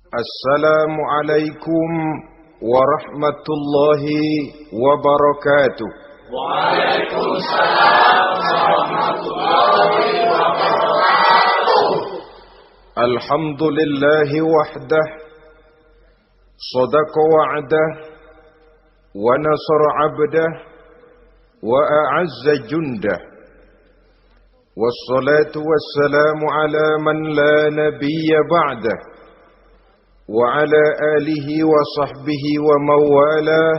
Assalamualaikum warahmatullahi wabarakatuh. Waalaikumsalam warahmatullahi wabarakatuh. Alhamdulillahi wahdah, sadaqa wa'dah, wa nasara 'abdah, wa a'azza jundah. Wassalatu wassalamu ala man la nabiyya ba'dah. وعلى آله وصحبه ومواله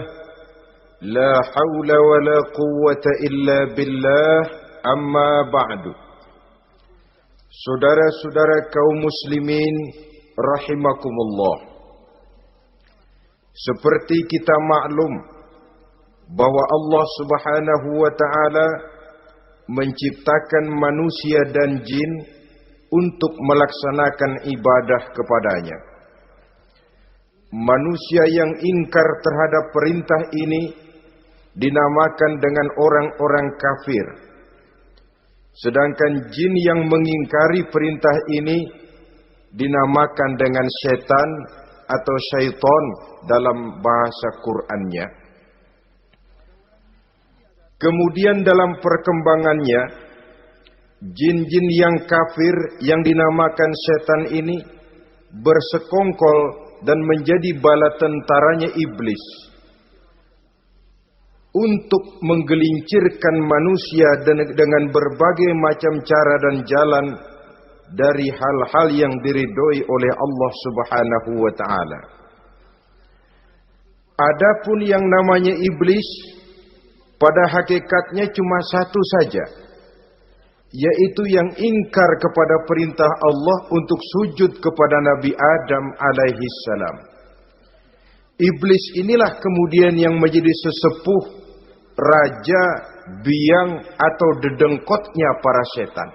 لا حول ولا قوة إلا بالله أما بعد. Saudara-saudara kaum muslimin rahimakumullah, seperti kita maklum bahwa Allah Subhanahu wa taala menciptakan manusia dan jin untuk melaksanakan ibadah kepadanya. Manusia yang ingkar terhadap perintah ini dinamakan dengan orang-orang kafir. Sedangkan jin yang mengingkari perintah ini dinamakan dengan setan atau syaitan dalam bahasa Qur'annya. Kemudian dalam perkembangannya, jin-jin yang kafir yang dinamakan setan ini bersekongkol dan menjadi bala tentaranya iblis untuk menggelincirkan manusia dengan berbagai macam cara dan jalan dari hal-hal yang diridhoi oleh Allah Subhanahu wa taala. Adapun yang namanya iblis pada hakikatnya cuma satu saja, yaitu yang ingkar kepada perintah Allah untuk sujud kepada Nabi Adam alaihi salam. Iblis inilah kemudian yang menjadi sesepuh, raja, biang atau dedengkotnya para setan.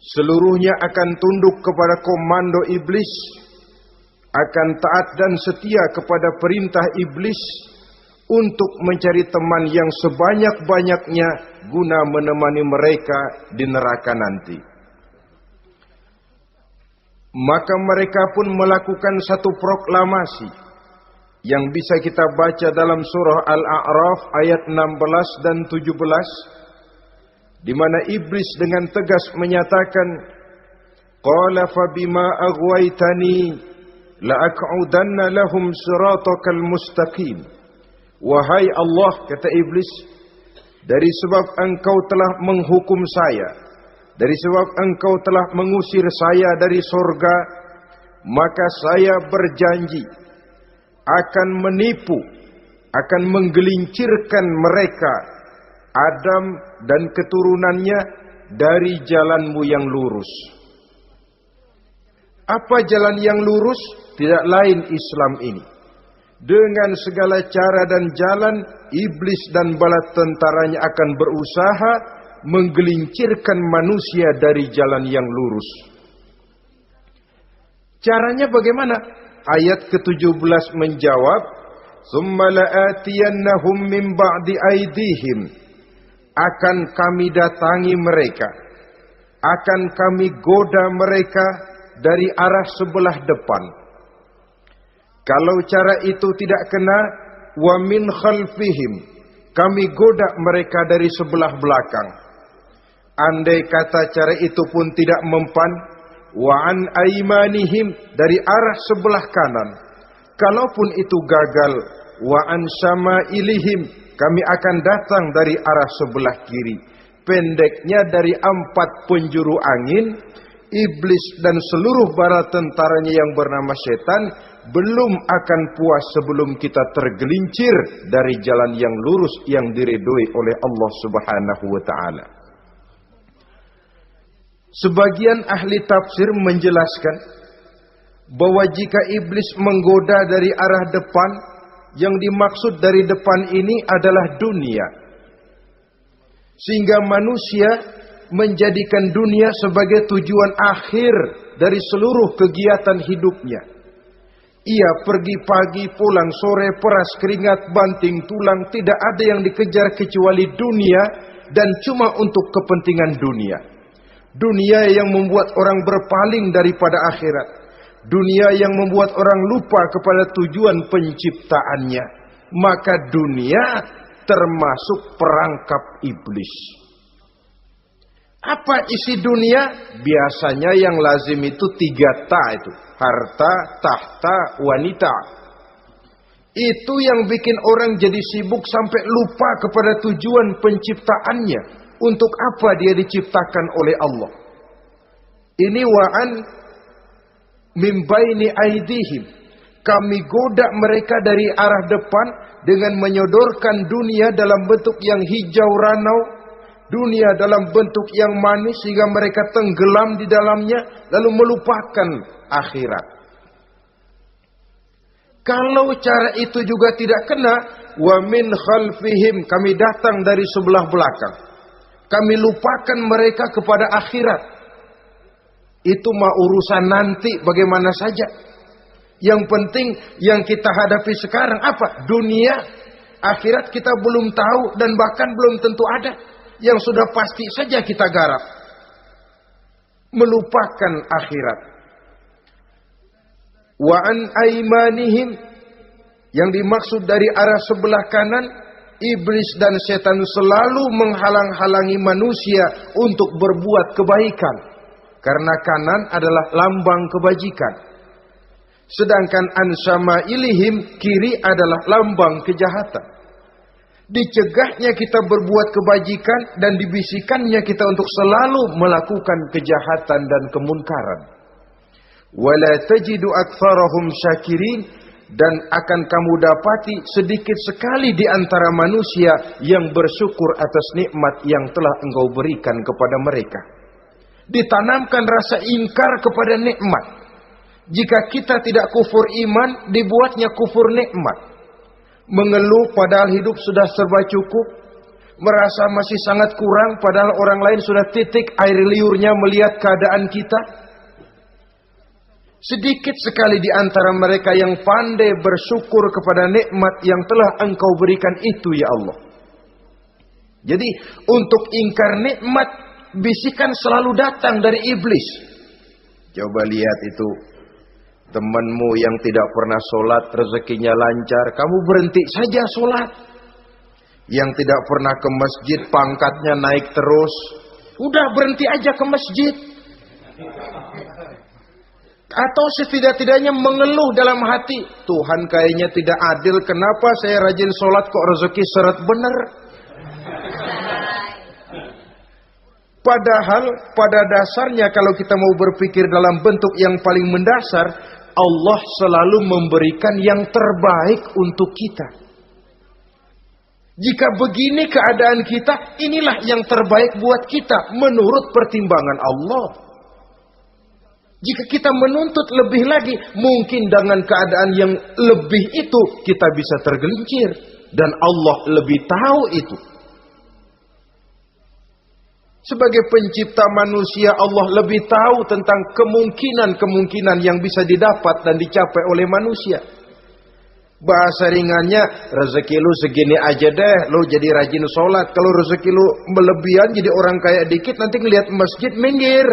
Seluruhnya akan tunduk kepada komando iblis, akan taat dan setia kepada perintah iblis untuk mencari teman yang sebanyak-banyaknya guna menemani mereka di neraka nanti. Maka mereka pun melakukan satu proklamasi yang bisa kita baca dalam surah Al-A'raf ayat 16 dan 17, di mana iblis dengan tegas menyatakan, qala fabima aghwaytani la'aq'udanna lahum siratakal mustaqim. Wahai Allah, kata iblis, dari sebab engkau telah menghukum saya, dari sebab engkau telah mengusir saya dari surga, maka saya berjanji akan menipu, akan menggelincirkan mereka, Adam dan keturunannya, dari jalanmu yang lurus. Apa jalan yang lurus? Tidak lain Islam ini. Dengan segala cara dan jalan, iblis dan bala tentaranya akan berusaha menggelincirkan manusia dari jalan yang lurus. Caranya bagaimana? Ayat ke-17 menjawab, "Tsumma la'atiyannahum min ba'di aydihim." Akan kami datangi mereka, akan kami goda mereka dari arah sebelah depan. Kalau cara itu tidak kena, wa min khalfihim, kami goda mereka dari sebelah belakang. Andai kata cara itu pun tidak mempan, wa an aimanihim, dari arah sebelah kanan. Kalaupun itu gagal, wa an syama'ilihim, kami akan datang dari arah sebelah kiri. Pendeknya dari 4 penjuru angin, iblis dan seluruh bala tentaranya yang bernama setan belum akan puas sebelum kita tergelincir dari jalan yang lurus yang diridhoi oleh Allah Subhanahu wa taala. Sebagian ahli tafsir menjelaskan bahwa jika iblis menggoda dari arah depan, yang dimaksud dari depan ini adalah dunia. Sehingga manusia menjadikan dunia sebagai tujuan akhir dari seluruh kegiatan hidupnya. Ia pergi pagi, pulang sore, peras keringat, banting tulang, tidak ada yang dikejar kecuali dunia dan cuma untuk kepentingan dunia. Dunia yang membuat orang berpaling daripada akhirat. dunia yang membuat orang lupa kepada tujuan penciptaannya, maka dunia termasuk perangkap iblis. Apa isi dunia? Biasanya yang lazim itu 3 ta itu. Harta, tahta, wanita. Itu yang bikin orang jadi sibuk sampai lupa kepada tujuan penciptaannya. Untuk apa dia diciptakan oleh Allah. Ini wa'an min baini aidihim. Kami goda mereka dari arah depan dengan menyodorkan dunia dalam bentuk yang hijau ranau, dunia dalam bentuk yang manis sehingga mereka tenggelam di dalamnya lalu melupakan akhirat. Kalau cara itu juga tidak kena, wa min khalfihim, kami datang dari sebelah belakang. Kami lupakan mereka kepada akhirat. Itu mah urusan nanti bagaimana saja. Yang penting yang kita hadapi sekarang apa? Dunia. Akhirat kita belum tahu dan bahkan belum tentu ada. Yang sudah pasti saja kita garap. Melupakan akhirat. Wa an aimanihim, yang dimaksud dari arah sebelah kanan, iblis dan setan selalu menghalang-halangi manusia untuk berbuat kebaikan. Karena kanan adalah lambang kebajikan. Sedangkan an syama'ilihim, kiri adalah lambang kejahatan. Dicegahnya kita berbuat kebajikan dan dibisikannya kita untuk selalu melakukan kejahatan dan kemunkaran. Wala tajidu aktsarahum syakirin, dan akan kamu dapati sedikit sekali di antara manusia yang bersyukur atas nikmat yang telah Engkau berikan kepada mereka. Ditanamkan rasa ingkar kepada nikmat. Jika kita tidak kufur iman, dibuatnya kufur nikmat. Mengeluh padahal hidup sudah serba cukup, merasa masih sangat kurang padahal orang lain sudah titik air liurnya melihat keadaan kita. Sedikit sekali di antara mereka yang pandai bersyukur kepada nikmat yang telah Engkau berikan itu, ya Allah. Jadi untuk ingkar nikmat, bisikan selalu datang dari iblis. Coba lihat itu, temanmu yang tidak pernah sholat, rezekinya lancar, kamu berhenti saja sholat. Yang tidak pernah ke masjid, pangkatnya naik terus, udah berhenti aja ke masjid. Atau setidak-tidaknya mengeluh dalam hati, Tuhan kayaknya tidak adil, kenapa saya rajin sholat kok rezeki seret bener. Padahal pada dasarnya kalau kita mau berpikir dalam bentuk yang paling mendasar, Allah selalu memberikan yang terbaik untuk kita. Jika begini keadaan kita, inilah yang terbaik buat kita menurut pertimbangan Allah. Jika kita menuntut lebih lagi, mungkin dengan keadaan yang lebih itu kita bisa tergelincir. Dan Allah lebih tahu itu. Sebagai pencipta manusia, Allah lebih tahu tentang kemungkinan-kemungkinan yang bisa didapat dan dicapai oleh manusia. Bahasa ringannya, rezeki lu segini aja deh, lu jadi rajin sholat. Kalau rezeki lu melebihan jadi orang kaya dikit, nanti ngelihat masjid minggir.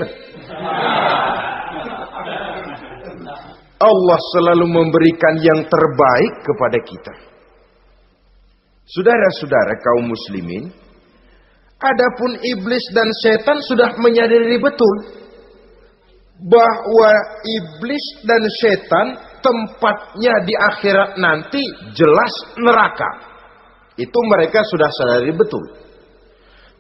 Allah selalu memberikan yang terbaik kepada kita. Saudara-saudara kaum muslimin, adapun iblis dan setan sudah menyadari betul bahwa iblis dan setan tempatnya di akhirat nanti jelas neraka. Itu mereka sudah sadari betul.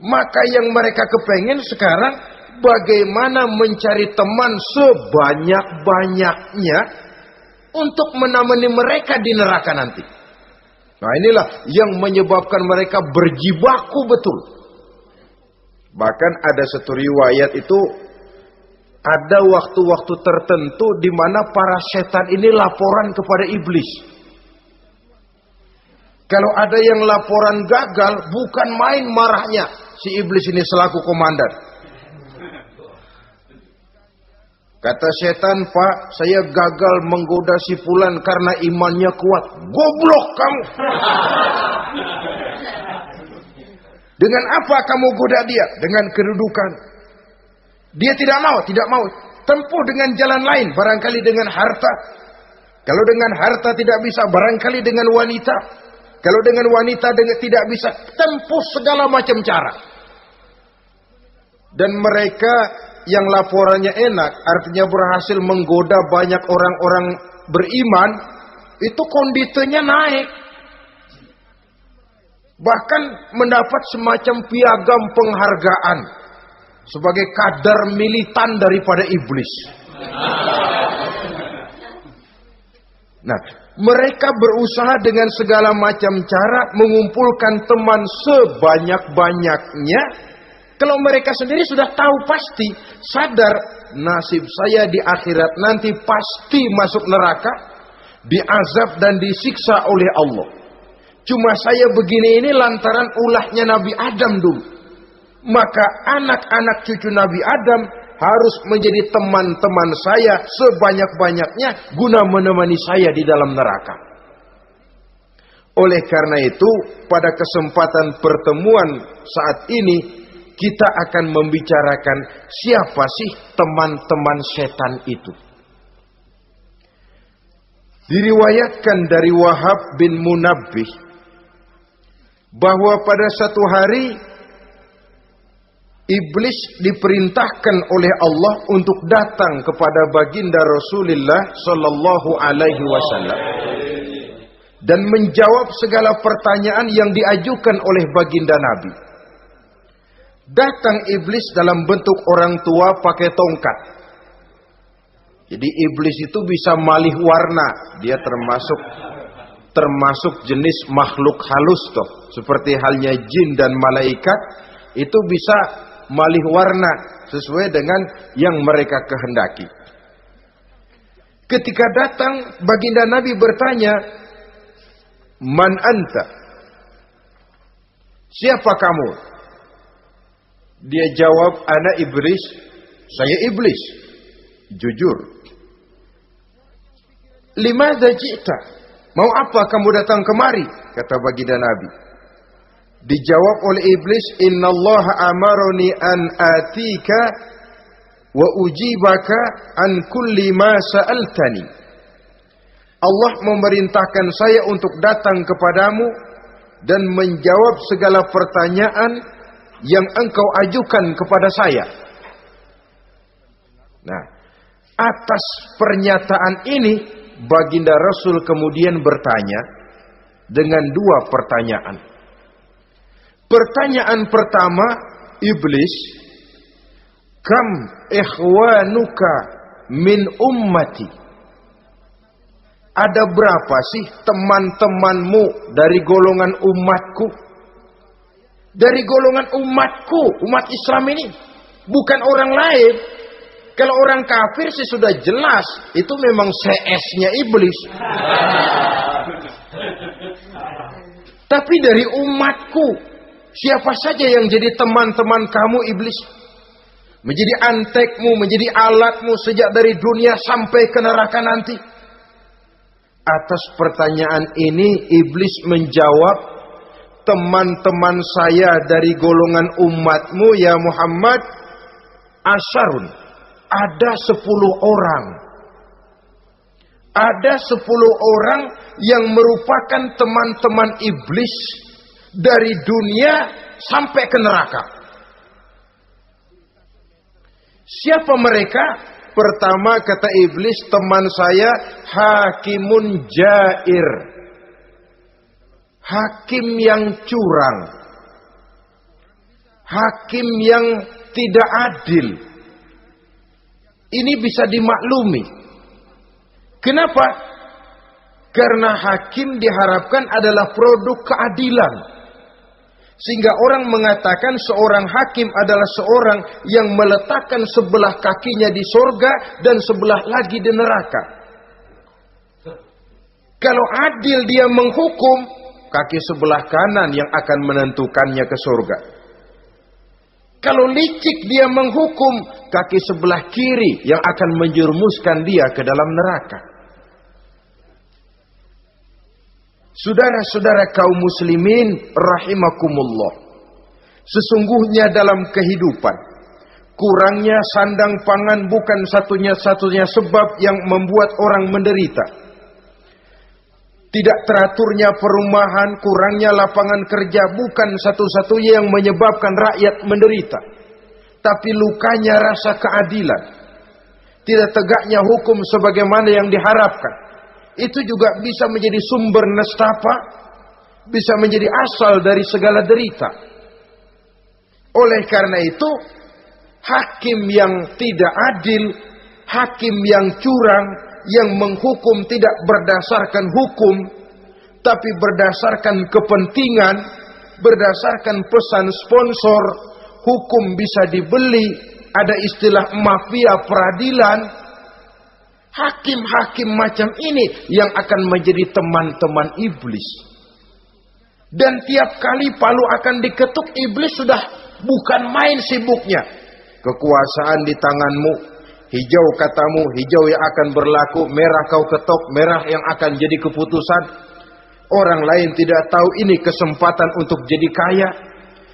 Maka yang mereka kepengen sekarang, bagaimana mencari teman sebanyak-banyaknya untuk menemani mereka di neraka nanti. Nah inilah yang menyebabkan mereka berjibaku betul. Bahkan ada satu riwayat itu, ada waktu-waktu tertentu di mana para setan ini laporan kepada iblis. Kalau ada yang laporan gagal, bukan main marahnya si iblis ini selaku komandan. Kata setan, Pak, saya gagal menggoda si fulan karena imannya kuat. Goblok kamu. Dengan apa kamu goda dia? Dengan kedudukan. Dia tidak mau. tempuh dengan jalan lain, barangkali dengan harta. Kalau dengan harta tidak bisa, barangkali dengan wanita. Kalau dengan wanita tidak bisa, tempuh segala macam cara. Dan mereka yang laporannya enak, artinya berhasil menggoda banyak orang-orang beriman, itu kondisinya naik. Bahkan mendapat semacam piagam penghargaan sebagai kadar militan daripada iblis. Nah, mereka berusaha dengan segala macam cara mengumpulkan teman sebanyak-banyaknya. Kalau mereka sendiri sudah tahu pasti, sadar nasib saya di akhirat nanti pasti masuk neraka, diazab dan disiksa oleh Allah. Cuma saya begini ini lantaran ulahnya Nabi Adam dulu. Maka anak-anak cucu Nabi Adam harus menjadi teman-teman saya sebanyak-banyaknya guna menemani saya di dalam neraka. Oleh karena itu, pada kesempatan pertemuan saat ini, kita akan membicarakan siapa sih teman-teman setan itu. Diriwayatkan dari Wahab bin Munabbih bahwa pada satu hari iblis diperintahkan oleh Allah untuk datang kepada baginda Rasulullah sallallahu alaihi wasallam dan menjawab segala pertanyaan yang diajukan oleh baginda Nabi. Datang iblis dalam bentuk orang tua pakai tongkat. Jadi iblis itu bisa malih warna. Dia termasuk jenis makhluk halus toh. Seperti halnya jin dan malaikat, itu bisa malih warna sesuai dengan yang mereka kehendaki. Ketika datang, baginda Nabi bertanya, "Man anta?" Siapa kamu? Dia jawab, "Ana iblis." Saya iblis. Jujur. "Limadza ji'ta?" Mau apa kamu datang kemari? Kata baginda Nabi. Dijawab oleh iblis, "Innallaha amaroni an atika wa ujibaka an kulli ma sa'altani." Allah memerintahkan saya untuk datang kepadamu dan menjawab segala pertanyaan yang engkau ajukan kepada saya. Nah, atas pernyataan ini baginda Rasul kemudian bertanya dengan dua pertanyaan. Pertanyaan pertama, iblis, "Kam ikhwanuka min ummati?" Ada berapa sih teman-temanmu dari golongan umatku? Dari golongan umatku, umat Islam ini, bukan orang lain. Kalau orang kafir sih sudah jelas, itu memang CS-nya iblis. Tapi dari umatku, siapa saja yang jadi teman-teman kamu iblis? Menjadi antekmu, menjadi alatmu sejak dari dunia sampai ke neraka nanti. Atas pertanyaan ini iblis menjawab, "Teman-teman saya dari golongan umatmu ya Muhammad, asyarun, ada 10 orang. Ada 10 orang yang merupakan teman-teman iblis dari dunia sampai ke neraka." Siapa mereka? Pertama kata iblis, teman saya hakimun jair. Hakim yang curang. Hakim yang tidak adil. Ini bisa dimaklumi. Kenapa? Karena hakim diharapkan adalah produk keadilan. Sehingga orang mengatakan seorang hakim adalah seorang yang meletakkan sebelah kakinya di surga dan sebelah lagi di neraka. Kalau adil dia menghukum, kaki sebelah kanan yang akan menentukannya ke surga. Kalau licik dia menghukum, kaki sebelah kiri yang akan menjerumuskan dia ke dalam neraka. Saudara-saudara kaum muslimin rahimakumullah. Sesungguhnya dalam kehidupan, Kurangnya sandang pangan bukan satunya-satunya sebab yang membuat orang menderita. Tidak teraturnya perumahan, kurangnya lapangan kerja bukan satu-satunya yang menyebabkan rakyat menderita. Tapi lukanya rasa keadilan. Tidak tegaknya hukum sebagaimana yang diharapkan. Itu juga bisa menjadi sumber nestapa, bisa menjadi asal dari segala derita. Oleh karena itu, hakim yang tidak adil, hakim yang curang, yang menghukum tidak berdasarkan hukum, tapi berdasarkan kepentingan, berdasarkan pesan sponsor, hukum bisa dibeli, ada istilah mafia peradilan. Hakim-hakim macam ini yang akan menjadi teman-teman iblis. Dan tiap kali palu akan diketuk, iblis sudah bukan main sibuknya. Kekuasaan di tanganmu, hijau katamu, hijau yang akan berlaku, merah kau ketok, merah yang akan jadi keputusan. Orang lain tidak tahu ini kesempatan untuk jadi kaya,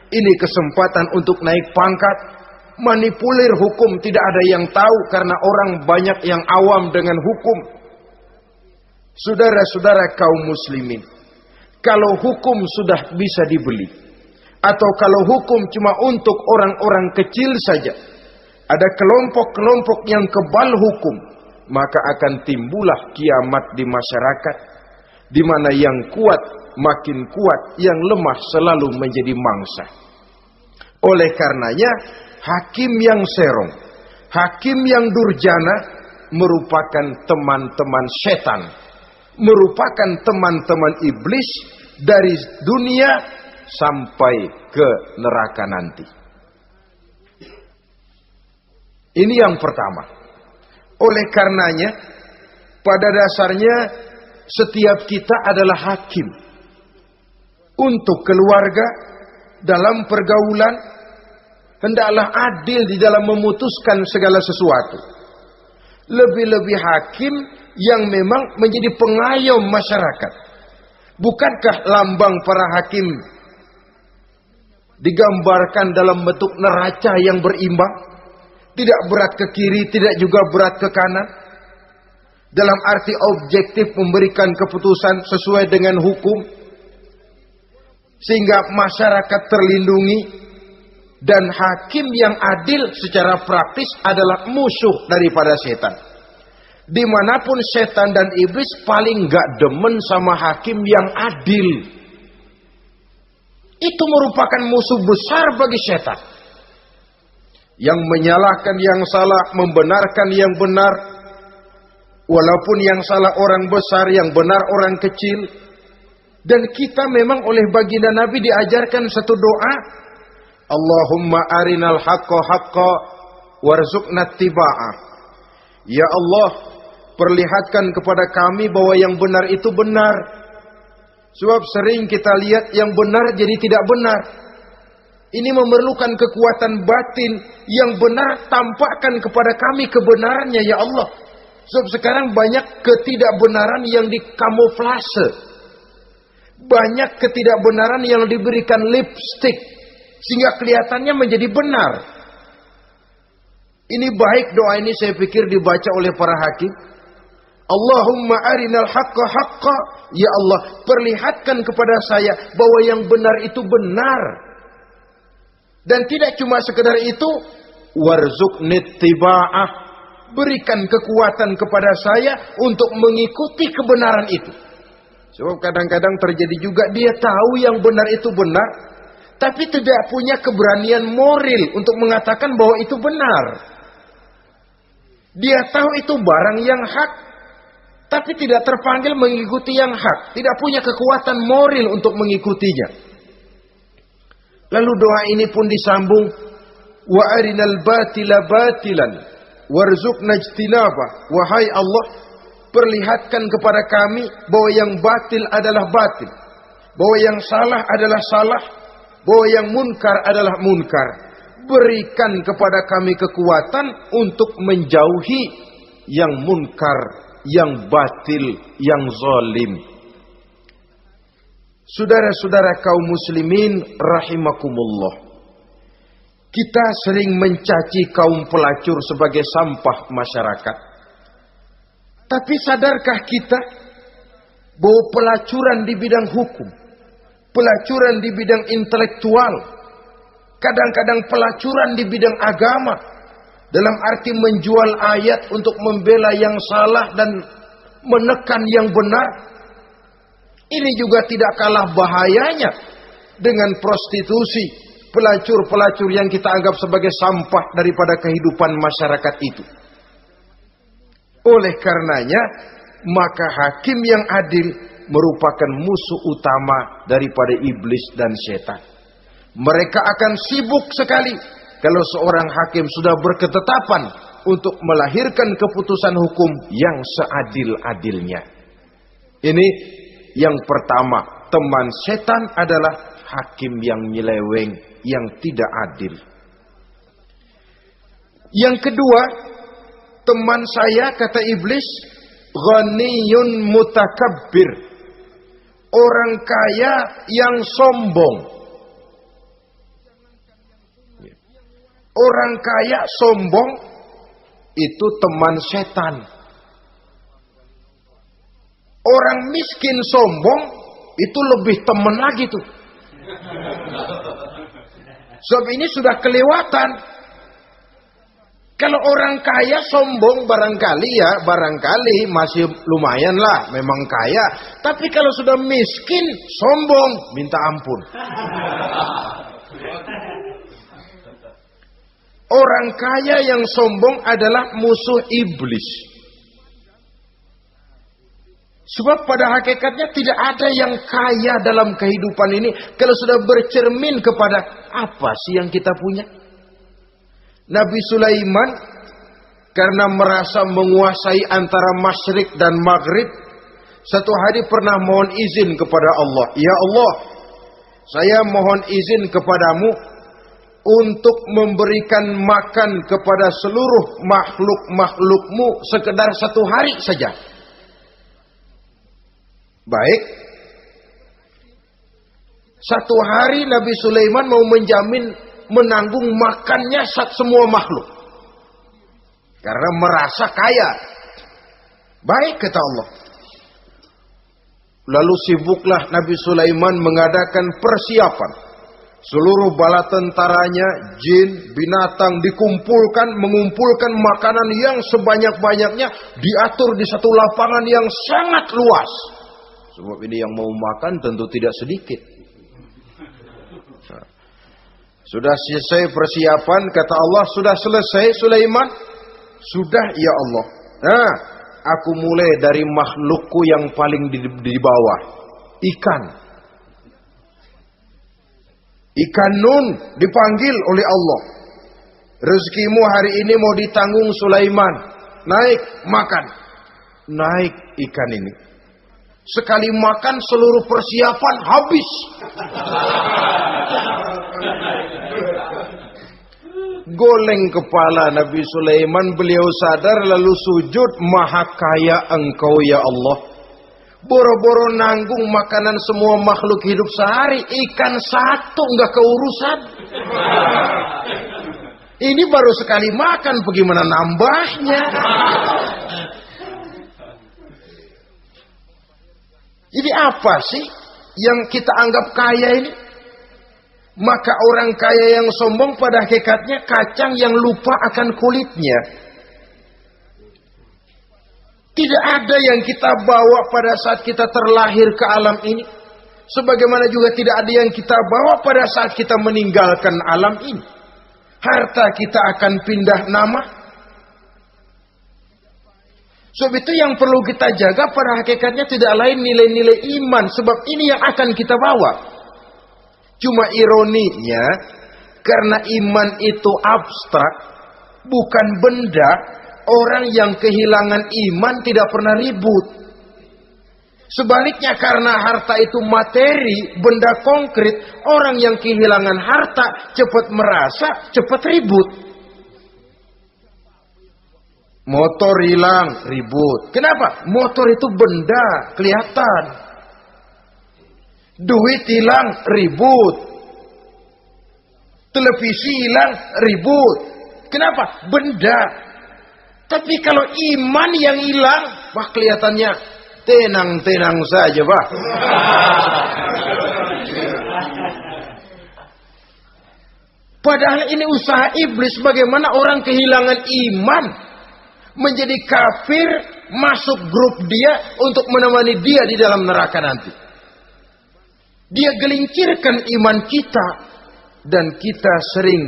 ini kesempatan untuk naik pangkat. Manipulir hukum tidak ada yang tahu karena orang banyak yang awam dengan hukum. Saudara-saudara kaum muslimin, kalau hukum sudah bisa dibeli, atau kalau hukum cuma untuk orang-orang kecil saja, ada kelompok-kelompok yang kebal hukum, maka akan timbullah kiamat di masyarakat, di mana yang kuat makin kuat, yang lemah selalu menjadi mangsa. Oleh karenanya, hakim yang serong, hakim yang durjana merupakan teman-teman setan, merupakan teman-teman iblis dari dunia sampai ke neraka nanti. Ini yang pertama. Oleh karenanya, pada dasarnya setiap kita adalah hakim untuk keluarga, dalam pergaulan. Hendaklah adil di dalam memutuskan segala sesuatu. Lebih-lebih hakim yang memang menjadi pengayom masyarakat. Bukankah lambang para hakim digambarkan dalam bentuk neraca yang berimbang? Tidak berat ke kiri, tidak juga berat ke kanan. Dalam arti objektif memberikan keputusan sesuai dengan hukum. Sehingga masyarakat terlindungi. Dan hakim yang adil secara praktis adalah musuh daripada setan. Dimanapun setan dan iblis paling gak demen sama hakim yang adil. Itu merupakan musuh besar bagi setan. Yang menyalahkan yang salah, membenarkan yang benar. Walaupun yang salah orang besar, yang benar orang kecil. Dan kita memang oleh baginda Nabi diajarkan satu doa. Allahumma arinal haqqa haqqa warzuqna tiba'ah. Ya Allah, perlihatkan kepada kami bahwa yang benar itu benar. Sebab sering kita lihat yang benar jadi tidak benar. Ini memerlukan kekuatan batin. Yang benar tampakkan kepada kami kebenarannya ya Allah. Sebab sekarang banyak ketidakbenaran yang dikamuflase. Banyak ketidakbenaran yang diberikan lipstick. Sehingga kelihatannya menjadi benar. Ini baik doa ini saya pikir dibaca oleh para hakim. Allahumma arinal haqqa haqqa. Ya Allah, perlihatkan kepada saya bahwa yang benar itu benar. Dan tidak cuma sekedar itu. Warzuqni tiba'ah. Berikan kekuatan kepada saya untuk mengikuti kebenaran itu. Sebab kadang-kadang terjadi juga dia tahu yang benar itu benar. Tapi tidak punya keberanian moral untuk mengatakan bahwa itu benar. Dia tahu itu barang yang hak. Tapi tidak terpanggil mengikuti yang hak. Tidak punya kekuatan moral untuk mengikutinya. Lalu doa ini pun disambung. Wa arinal batila batilan. Warzuqna ijtinabah. Wahai Allah, perlihatkan kepada kami bahwa yang batil adalah batil. Bahwa yang salah adalah salah. Bahwa yang munkar adalah munkar. Berikan kepada kami kekuatan untuk menjauhi yang munkar, yang batil, yang zalim. Saudara-saudara kaum muslimin rahimakumullah. Kita sering mencaci kaum pelacur sebagai sampah masyarakat. Tapi sadarkah kita bahwa pelacuran di bidang hukum, pelacuran di bidang intelektual, kadang-kadang pelacuran di bidang agama, dalam arti menjual ayat untuk membela yang salah dan menekan yang benar, ini juga tidak kalah bahayanya dengan prostitusi, pelacur-pelacur yang kita anggap sebagai sampah daripada kehidupan masyarakat itu. Oleh karenanya, maka hakim yang adil merupakan musuh utama daripada iblis dan setan. Mereka akan sibuk sekali kalau seorang hakim sudah berketetapan untuk melahirkan keputusan hukum yang seadil-adilnya. Ini yang pertama, teman setan adalah hakim yang nyeleweng, yang tidak adil. Yang kedua, teman saya, kata iblis, ghaniyun mutakabbir, orang kaya yang sombong. Orang kaya sombong itu teman setan. Orang miskin sombong itu lebih teman lagi tuh. Sebab ini sudah kelewatan. Kalau orang kaya sombong barangkali masih lumayan lah, memang kaya. Tapi kalau sudah miskin sombong, minta ampun. Orang kaya yang sombong adalah musuh iblis. Sebab pada hakikatnya tidak ada yang kaya dalam kehidupan ini kalau sudah bercermin kepada apa sih yang kita punya. Nabi Sulaiman karena merasa menguasai antara masyrik dan maghrib, satu hari pernah mohon izin kepada Allah. Ya Allah, saya mohon izin kepadamu untuk memberikan makan kepada seluruh makhluk-makhlukmu sekedar satu hari saja. Baik. Satu hari Nabi Sulaiman mau menjamin menanggung makannya semua makhluk. Karena merasa kaya. Baik, kata Allah. Lalu sibuklah Nabi Sulaiman mengadakan persiapan. Seluruh bala tentaranya, jin, binatang dikumpulkan, mengumpulkan makanan yang sebanyak-banyaknya, diatur di satu lapangan yang sangat luas. Sebab ini yang mau makan tentu tidak sedikit. Nah, sudah selesai persiapan, kata Allah, sudah selesai Sulaiman? Sudah ya Allah. Nah, aku mulai dari makhlukku yang paling di bawah, ikan. Ikan Nun dipanggil oleh Allah. Rezekimu hari ini mau ditanggung Sulaiman. Naik, makan. Naik ikan ini. Sekali makan seluruh persiapan habis. Goleng kepala Nabi Sulaiman, beliau sadar lalu sujud, maha kaya engkau ya Allah. Boro-boro nanggung makanan semua makhluk hidup sehari, ikan satu nggak keurusan. Ini baru sekali makan, bagaimana nambahnya? Jadi apa sih yang kita anggap kaya ini? Maka orang kaya yang sombong pada hakikatnya kacang yang lupa akan kulitnya. Tidak ada yang kita bawa pada saat kita terlahir ke alam ini. Sebagaimana juga tidak ada yang kita bawa pada saat kita meninggalkan alam ini. Harta kita akan pindah nama. Sebab itu yang perlu kita jaga pada hakikatnya tidak lain nilai-nilai iman. Sebab ini yang akan kita bawa. Cuma ironinya, karena iman itu abstrak, bukan benda, orang yang kehilangan iman tidak pernah ribut. Sebaliknya karena harta itu materi, benda konkret, orang yang kehilangan harta cepat merasa, cepat ribut. Motor hilang, ribut. Kenapa? Motor itu benda, kelihatan. Duit hilang, ribut. Televisi hilang, ribut. Kenapa? Benda. Tapi kalau iman yang hilang, wah kelihatannya tenang-tenang saja, Pak. Padahal ini usaha iblis bagaimana orang kehilangan iman, menjadi kafir, masuk grup dia untuk menemani dia di dalam neraka nanti. Dia gelincirkan iman kita, dan kita sering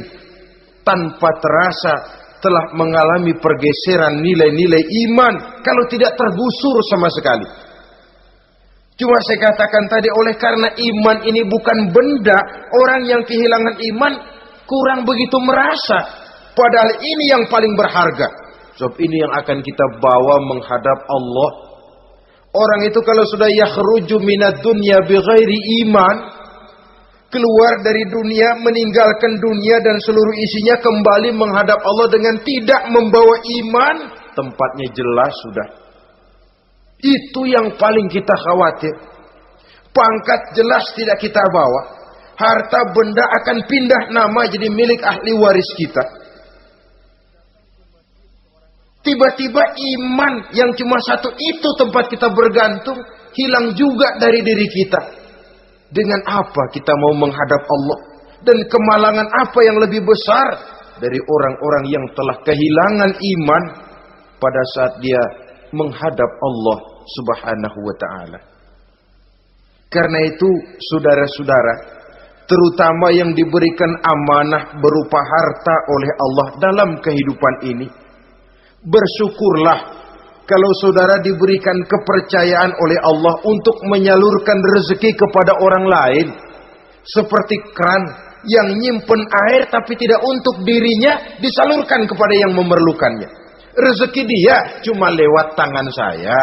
tanpa terasa telah mengalami pergeseran nilai-nilai iman kalau tidak tergusur sama sekali. Cuma saya katakan tadi, oleh karena iman ini bukan benda, orang yang kehilangan iman kurang begitu merasa. Padahal ini yang paling berharga. Sebab ini yang akan kita bawa menghadap Allah. Orang itu kalau sudah yakhruju minad dunya bighairi iman, keluar dari dunia, meninggalkan dunia dan seluruh isinya, kembali menghadap Allah dengan tidak membawa iman, tempatnya jelas sudah. Itu yang paling kita khawatir. Pangkat jelas tidak kita bawa. Harta benda akan pindah nama jadi milik ahli waris kita. Tiba-tiba iman yang cuma satu itu tempat kita bergantung, hilang juga dari diri kita. Dengan apa kita mau menghadap Allah? Dan kemalangan apa yang lebih besar dari orang-orang yang telah kehilangan iman pada saat dia menghadap Allah Subhanahu wa ta'ala. Karena itu saudara-saudara, terutama yang diberikan amanah berupa harta oleh Allah dalam kehidupan ini, bersyukurlah kalau saudara diberikan kepercayaan oleh Allah untuk menyalurkan rezeki kepada orang lain. Seperti keran yang nyimpen air tapi tidak untuk dirinya, disalurkan kepada yang memerlukannya. Rezeki dia cuma lewat tangan saya.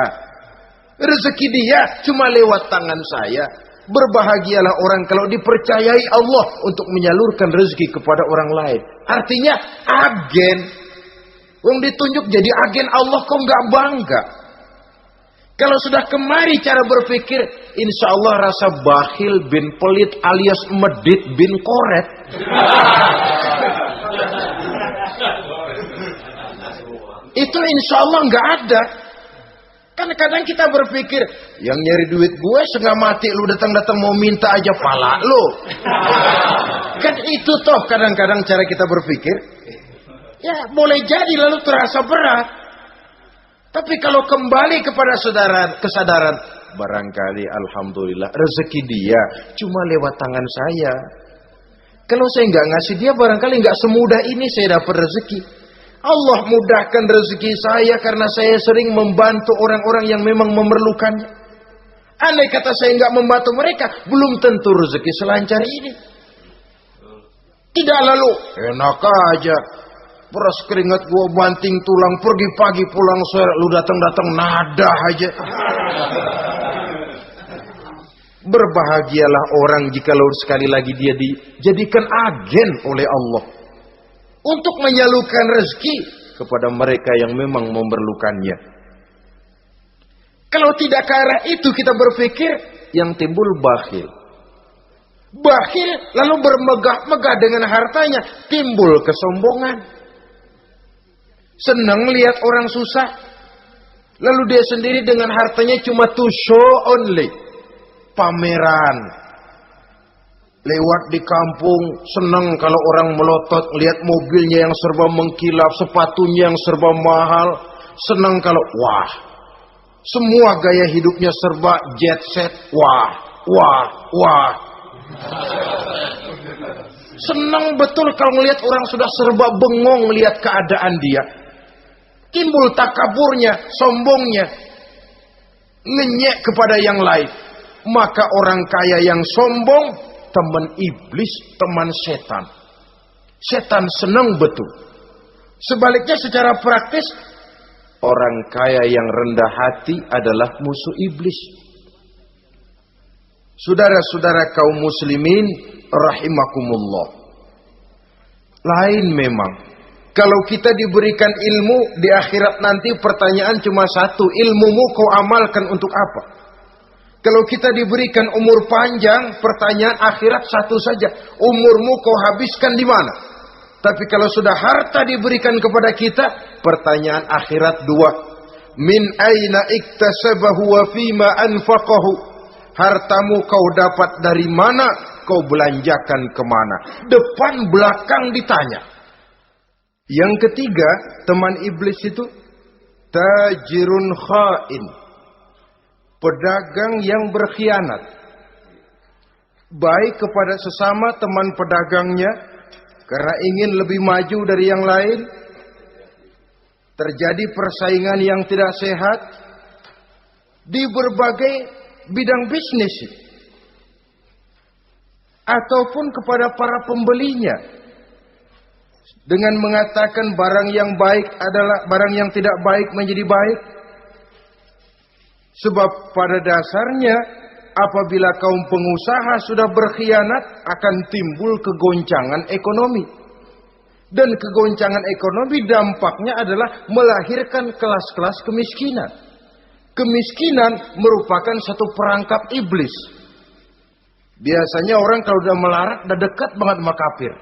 Rezeki dia cuma lewat tangan saya. Berbahagialah orang kalau dipercayai Allah untuk menyalurkan rezeki kepada orang lain. Artinya agen. Wong ditunjuk jadi agen Allah, kok nggak bangga? Kalau sudah kemari cara berpikir, insya Allah rasa bakhil bin pelit alias medit bin koret. Itu insya Allah nggak ada. Kan kadang kita berpikir, yang nyari duit gue setengah mati, lu datang-datang mau minta aja pala lu. Kan itu toh kadang-kadang cara kita berpikir. Ya boleh jadi lalu terasa berat. Tapi kalau kembali kepada kesadaran, barangkali alhamdulillah rezeki dia cuma lewat tangan saya. Kalau saya nggak ngasih dia, barangkali nggak semudah ini saya dapat rezeki. Allah mudahkan rezeki saya karena saya sering membantu orang-orang yang memang memerlukannya. Andai kata saya nggak membantu mereka, belum tentu rezeki selancar ini. Tidak lalu enak aja, peras keringat gua banting tulang, pergi pagi pulang sore, lu datang-datang nada aja. Berbahagialah orang jikalau sekali lagi dia dijadikan agen oleh Allah untuk menyalurkan rezeki kepada mereka yang memang memerlukannya. Kalau tidak ke arah itu kita berpikir, yang timbul bakhil. Bakhil lalu bermegah-megah dengan hartanya, timbul kesombongan. Senang lihat orang susah, lalu dia sendiri dengan hartanya cuma to show only, pameran. Lewat di kampung, senang kalau orang melotot, lihat mobilnya yang serba mengkilap, sepatunya yang serba mahal. Senang kalau, wah, semua gaya hidupnya serba jet set, wah, wah, wah. Senang betul kalau melihat orang sudah serba bengong melihat keadaan dia. Timbul takaburnya, sombongnya, ngenyek kepada yang lain. Maka orang kaya yang sombong, teman iblis, teman setan. Setan senang betul. Sebaliknya secara praktis, orang kaya yang rendah hati adalah musuh iblis. Saudara-saudara kaum muslimin rahimakumullah. Lain memang. Kalau kita diberikan ilmu di akhirat nanti, pertanyaan cuma satu, ilmumu kau amalkan untuk apa? Kalau kita diberikan umur panjang, pertanyaan akhirat satu saja. Umurmu kau habiskan di mana? Tapi kalau sudah harta diberikan kepada kita, pertanyaan akhirat dua. Min aina iktasabahu wa fima anfaqahu. Hartamu kau dapat dari mana? Kau belanjakan kemana? Depan belakang ditanya. Yang ketiga, teman iblis itu tajirun khain. Pedagang yang berkhianat. Baik kepada sesama teman pedagangnya, karena ingin lebih maju dari yang lain. Terjadi persaingan yang tidak sehat di berbagai bidang bisnis. Ataupun kepada para pembelinya. Dengan mengatakan barang yang baik adalah barang yang tidak baik menjadi baik. Sebab pada dasarnya apabila kaum pengusaha sudah berkhianat akan timbul kegoncangan ekonomi. Dan kegoncangan ekonomi dampaknya adalah melahirkan kelas-kelas kemiskinan. Kemiskinan merupakan satu perangkap iblis. Biasanya orang kalau udah melarat udah dekat banget sama kafir.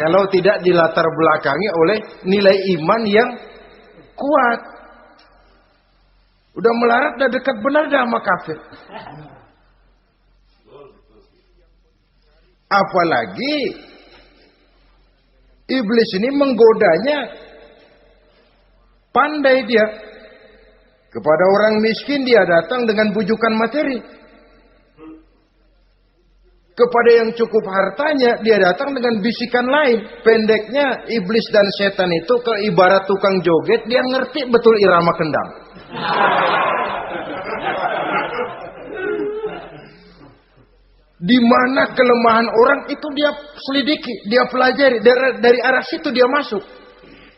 Kalau tidak dilatar belakangi oleh nilai iman yang kuat. Udah melarat, udah dekat benar dah sama kafir. Apalagi iblis ini menggodanya. Pandai dia. Kepada orang miskin dia datang dengan bujukan materi. Kepada yang cukup hartanya dia datang dengan bisikan lain. Pendeknya iblis dan setan itu ibarat tukang joget, dia ngerti betul irama kendang. Di mana kelemahan orang itu dia selidiki, dia pelajari, dari arah situ dia masuk.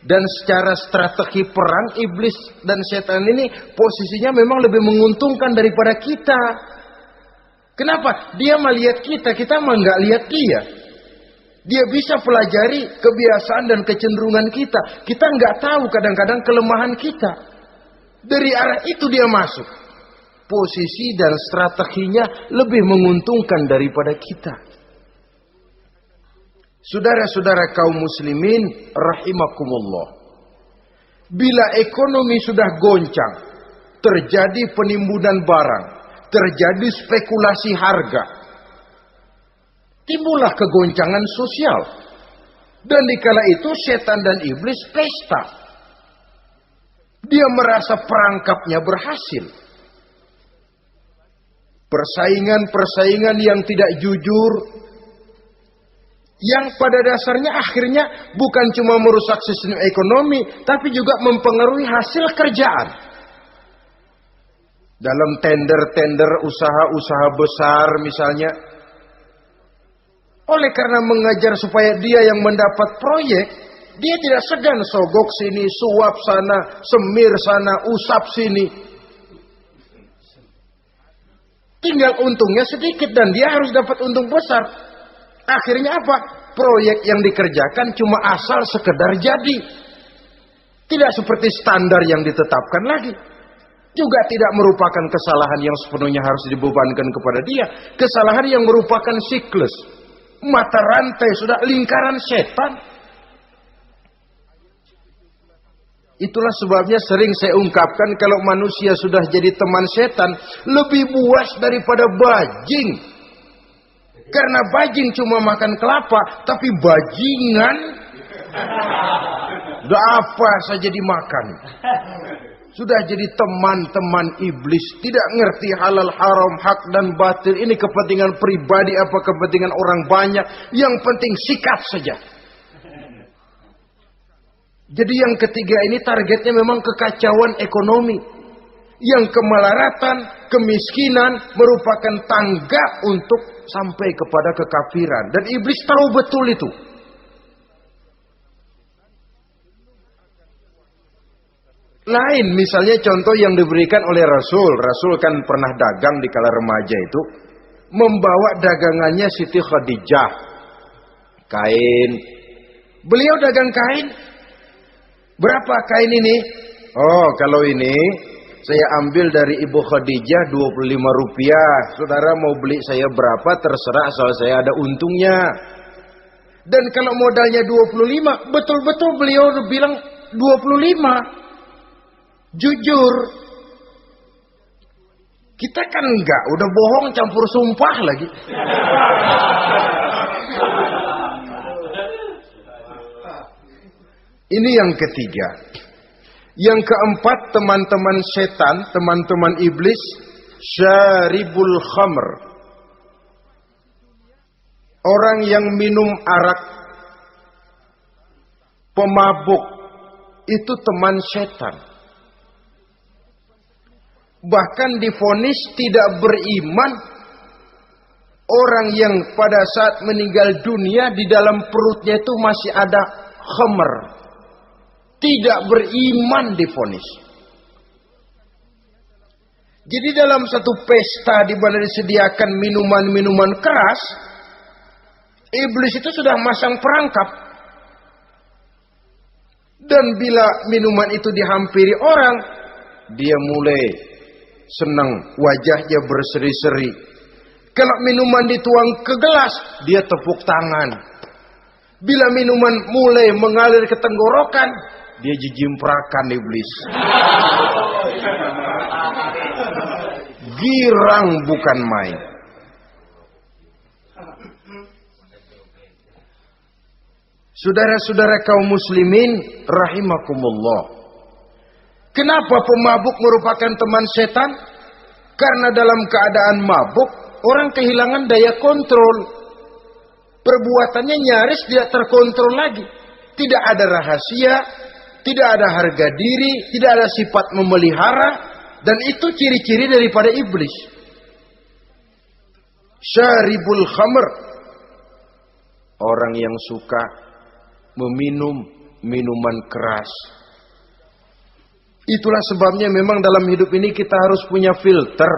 Dan secara strategi perang iblis dan setan ini posisinya memang lebih menguntungkan daripada kita. Kenapa? Dia melihat kita mah nggak lihat dia. Dia bisa pelajari kebiasaan dan kecenderungan kita. Kita nggak tahu kadang-kadang kelemahan kita. Dari arah itu dia masuk. Posisi dan strateginya lebih menguntungkan daripada kita. Saudara-saudara kaum muslimin rahimakumullah. Bila ekonomi sudah goncang, terjadi penimbunan barang, terjadi spekulasi harga, timbullah kegoncangan sosial. Dan dikala itu setan dan iblis pesta. Dia merasa perangkapnya berhasil. Persaingan-persaingan yang tidak jujur, yang pada dasarnya akhirnya bukan cuma merusak sistem ekonomi, tapi juga mempengaruhi hasil kerjaan. Dalam tender-tender usaha-usaha besar misalnya, oleh karena mengajar supaya dia yang mendapat proyek, dia tidak segan sogok sini, suap sana, semir sana, usap sini. Tinggal untungnya sedikit dan dia harus dapat untung besar. Akhirnya apa? Proyek yang dikerjakan cuma asal sekedar jadi. Tidak seperti standar yang ditetapkan lagi. Juga tidak merupakan kesalahan yang sepenuhnya harus dibebankan kepada dia. Kesalahan yang merupakan siklus. Mata rantai sudah lingkaran setan. Itulah sebabnya sering saya ungkapkan kalau manusia sudah jadi teman setan, lebih buas daripada bajing. Karena bajing cuma makan kelapa, tapi bajingan udah apa saja dimakan. Sudah jadi teman-teman iblis, tidak ngerti halal haram, hak dan batil. Ini kepentingan pribadi apa kepentingan orang banyak, yang penting sikat saja. Jadi yang ketiga ini targetnya memang kekacauan ekonomi. Yang kemelaratan, kemiskinan merupakan tangga untuk sampai kepada kekafiran. Dan iblis tahu betul itu. Lain misalnya contoh yang diberikan oleh Rasul. Rasul kan pernah dagang di kala remaja itu. Membawa dagangannya Siti Khadijah. Kain. Beliau dagang kain. Berapa kain ini? Oh, kalau ini saya ambil dari Ibu Khadijah 25 rupiah. Saudara mau beli saya berapa terserah asal saya ada untungnya. Dan kalau modalnya 25, betul-betul beliau bilang 25. Jujur. Kita kan enggak, udah bohong campur sumpah lagi. Ini yang ketiga. Yang keempat, teman-teman setan, teman-teman iblis, syaribul khamr. Orang yang minum arak, pemabuk, itu teman setan. Bahkan divonis tidak beriman orang yang pada saat meninggal dunia di dalam perutnya itu masih ada khamr. Tidak beriman divonis. Jadi dalam satu pesta di mana disediakan minuman-minuman keras, iblis itu sudah masang perangkap. Dan bila minuman itu dihampiri orang, dia mulai senang, wajahnya berseri-seri. Kalau minuman dituang ke gelas, dia tepuk tangan. Bila minuman mulai mengalir ke tenggorokan, dia jijimprakan iblis. Girang bukan main. Saudara-saudara kaum muslimin rahimakumullah. Kenapa pemabuk merupakan teman setan? Karena dalam keadaan mabuk, orang kehilangan daya kontrol. Perbuatannya nyaris tidak terkontrol lagi. Tidak ada rahasia, tidak ada harga diri, tidak ada sifat memelihara, dan itu ciri-ciri daripada iblis. Syaribul khamr, orang yang suka meminum minuman keras. Itulah sebabnya memang dalam hidup ini kita harus punya filter.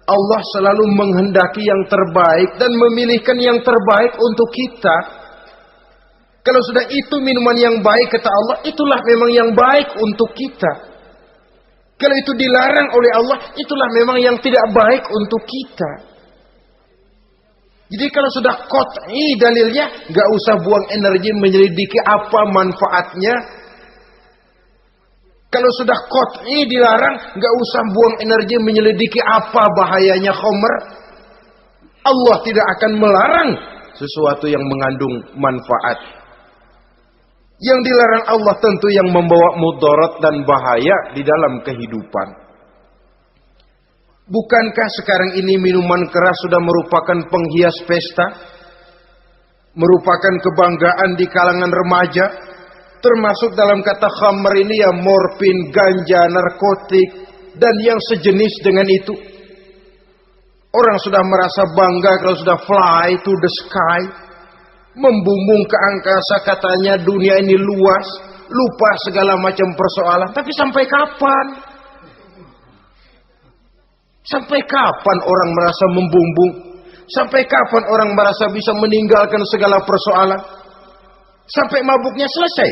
Allah selalu menghendaki yang terbaik dan memilihkan yang terbaik untuk kita. Kalau sudah itu minuman yang baik, kata Allah, itulah memang yang baik untuk kita. Kalau itu dilarang oleh Allah, itulah memang yang tidak baik untuk kita. Jadi kalau sudah qat'i dalilnya, gak usah buang energi menyelidiki apa manfaatnya. Kalau sudah qat'i dilarang, gak usah buang energi menyelidiki apa bahayanya khamr. Allah tidak akan melarang sesuatu yang mengandung manfaat. Yang dilarang Allah tentu yang membawa mudarat dan bahaya di dalam kehidupan. Bukankah sekarang ini minuman keras sudah merupakan penghias pesta? Merupakan kebanggaan di kalangan remaja? Termasuk dalam kata khamr ini ya morfin, ganja, narkotik, dan yang sejenis dengan itu. Orang sudah merasa bangga kalau sudah fly to the sky. Membumbung ke angkasa, katanya dunia ini luas, lupa segala macam persoalan. Tapi sampai kapan? Sampai kapan orang merasa membumbung? Sampai kapan orang merasa bisa meninggalkan segala persoalan? Sampai mabuknya selesai?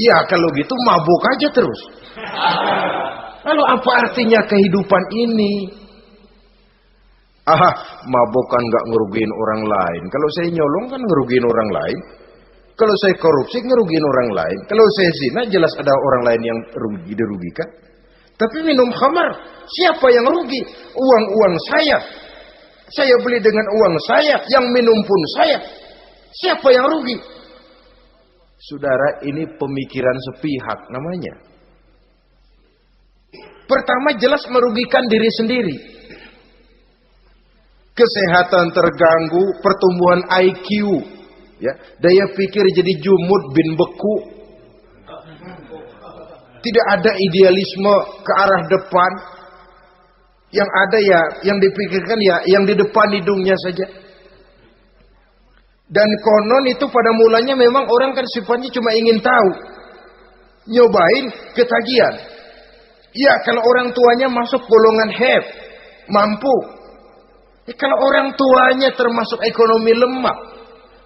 Ya kalau gitu mabuk aja terus. Lalu apa artinya kehidupan ini? Mabuk kan gak ngerugiin orang lain. Kalau saya nyolong kan ngerugiin orang lain. Kalau saya korupsi ngerugiin orang lain. Kalau saya zina jelas ada orang lain yang dirugikan. Tapi minum khamar, siapa yang rugi? Uang-uang saya. Saya beli dengan uang saya. Yang minum pun saya. Siapa yang rugi? Saudara, ini pemikiran sepihak namanya. Pertama jelas merugikan diri sendiri. Kesehatan terganggu, pertumbuhan IQ, ya, daya pikir jadi jumud bin beku. Tidak ada idealisme ke arah depan. Yang ada ya, yang dipikirkan ya, yang di depan hidungnya saja. Dan konon itu pada mulanya memang orang kan sifatnya cuma ingin tahu. Nyobain ketagihan. Ya kalau orang tuanya masuk golongan have, mampu. Kalau orang tuanya termasuk ekonomi lemah,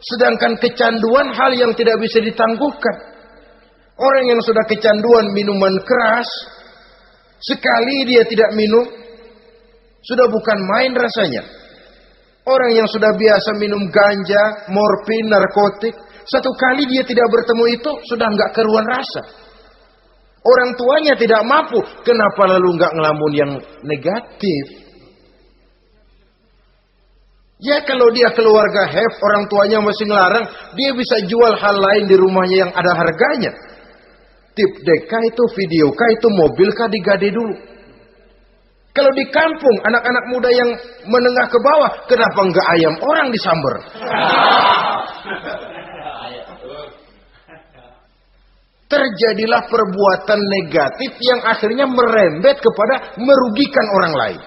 sedangkan kecanduan hal yang tidak bisa ditangguhkan. Orang yang sudah kecanduan minuman keras, Sekali dia tidak minum, sudah bukan main rasanya. Orang yang sudah biasa minum ganja, morfin, narkotik, satu kali dia tidak bertemu itu, sudah nggak keruan rasa. Orang tuanya tidak mampu, kenapa lalu nggak ngelamun yang negatif? Ya kalau dia keluarga have, orang tuanya masih ngelarang, dia bisa jual hal lain di rumahnya yang ada harganya. Tip deka itu, video kah itu, mobil kah digade dulu. Kalau di kampung, anak-anak muda yang menengah ke bawah, kenapa enggak ayam orang disamber? Terjadilah perbuatan negatif yang akhirnya merembet kepada merugikan orang lain.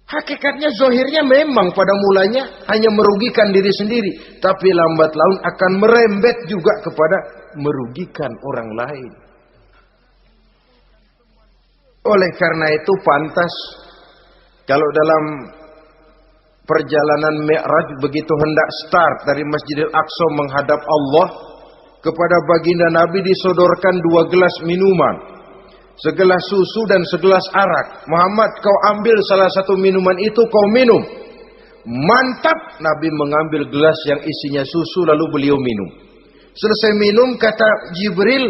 Hakikatnya zohirnya memang pada mulanya hanya merugikan diri sendiri. Tapi lambat laun akan merembet juga kepada merugikan orang lain. Oleh karena itu pantas kalau dalam perjalanan Mi'raj begitu hendak start dari Masjidil Aqsa menghadap Allah, kepada baginda Nabi disodorkan 2 gelas minuman. Segelas susu dan segelas arak. Muhammad, kau ambil salah satu minuman itu, kau minum. Mantap. Nabi mengambil gelas yang isinya susu lalu beliau minum. Selesai minum kata Jibril,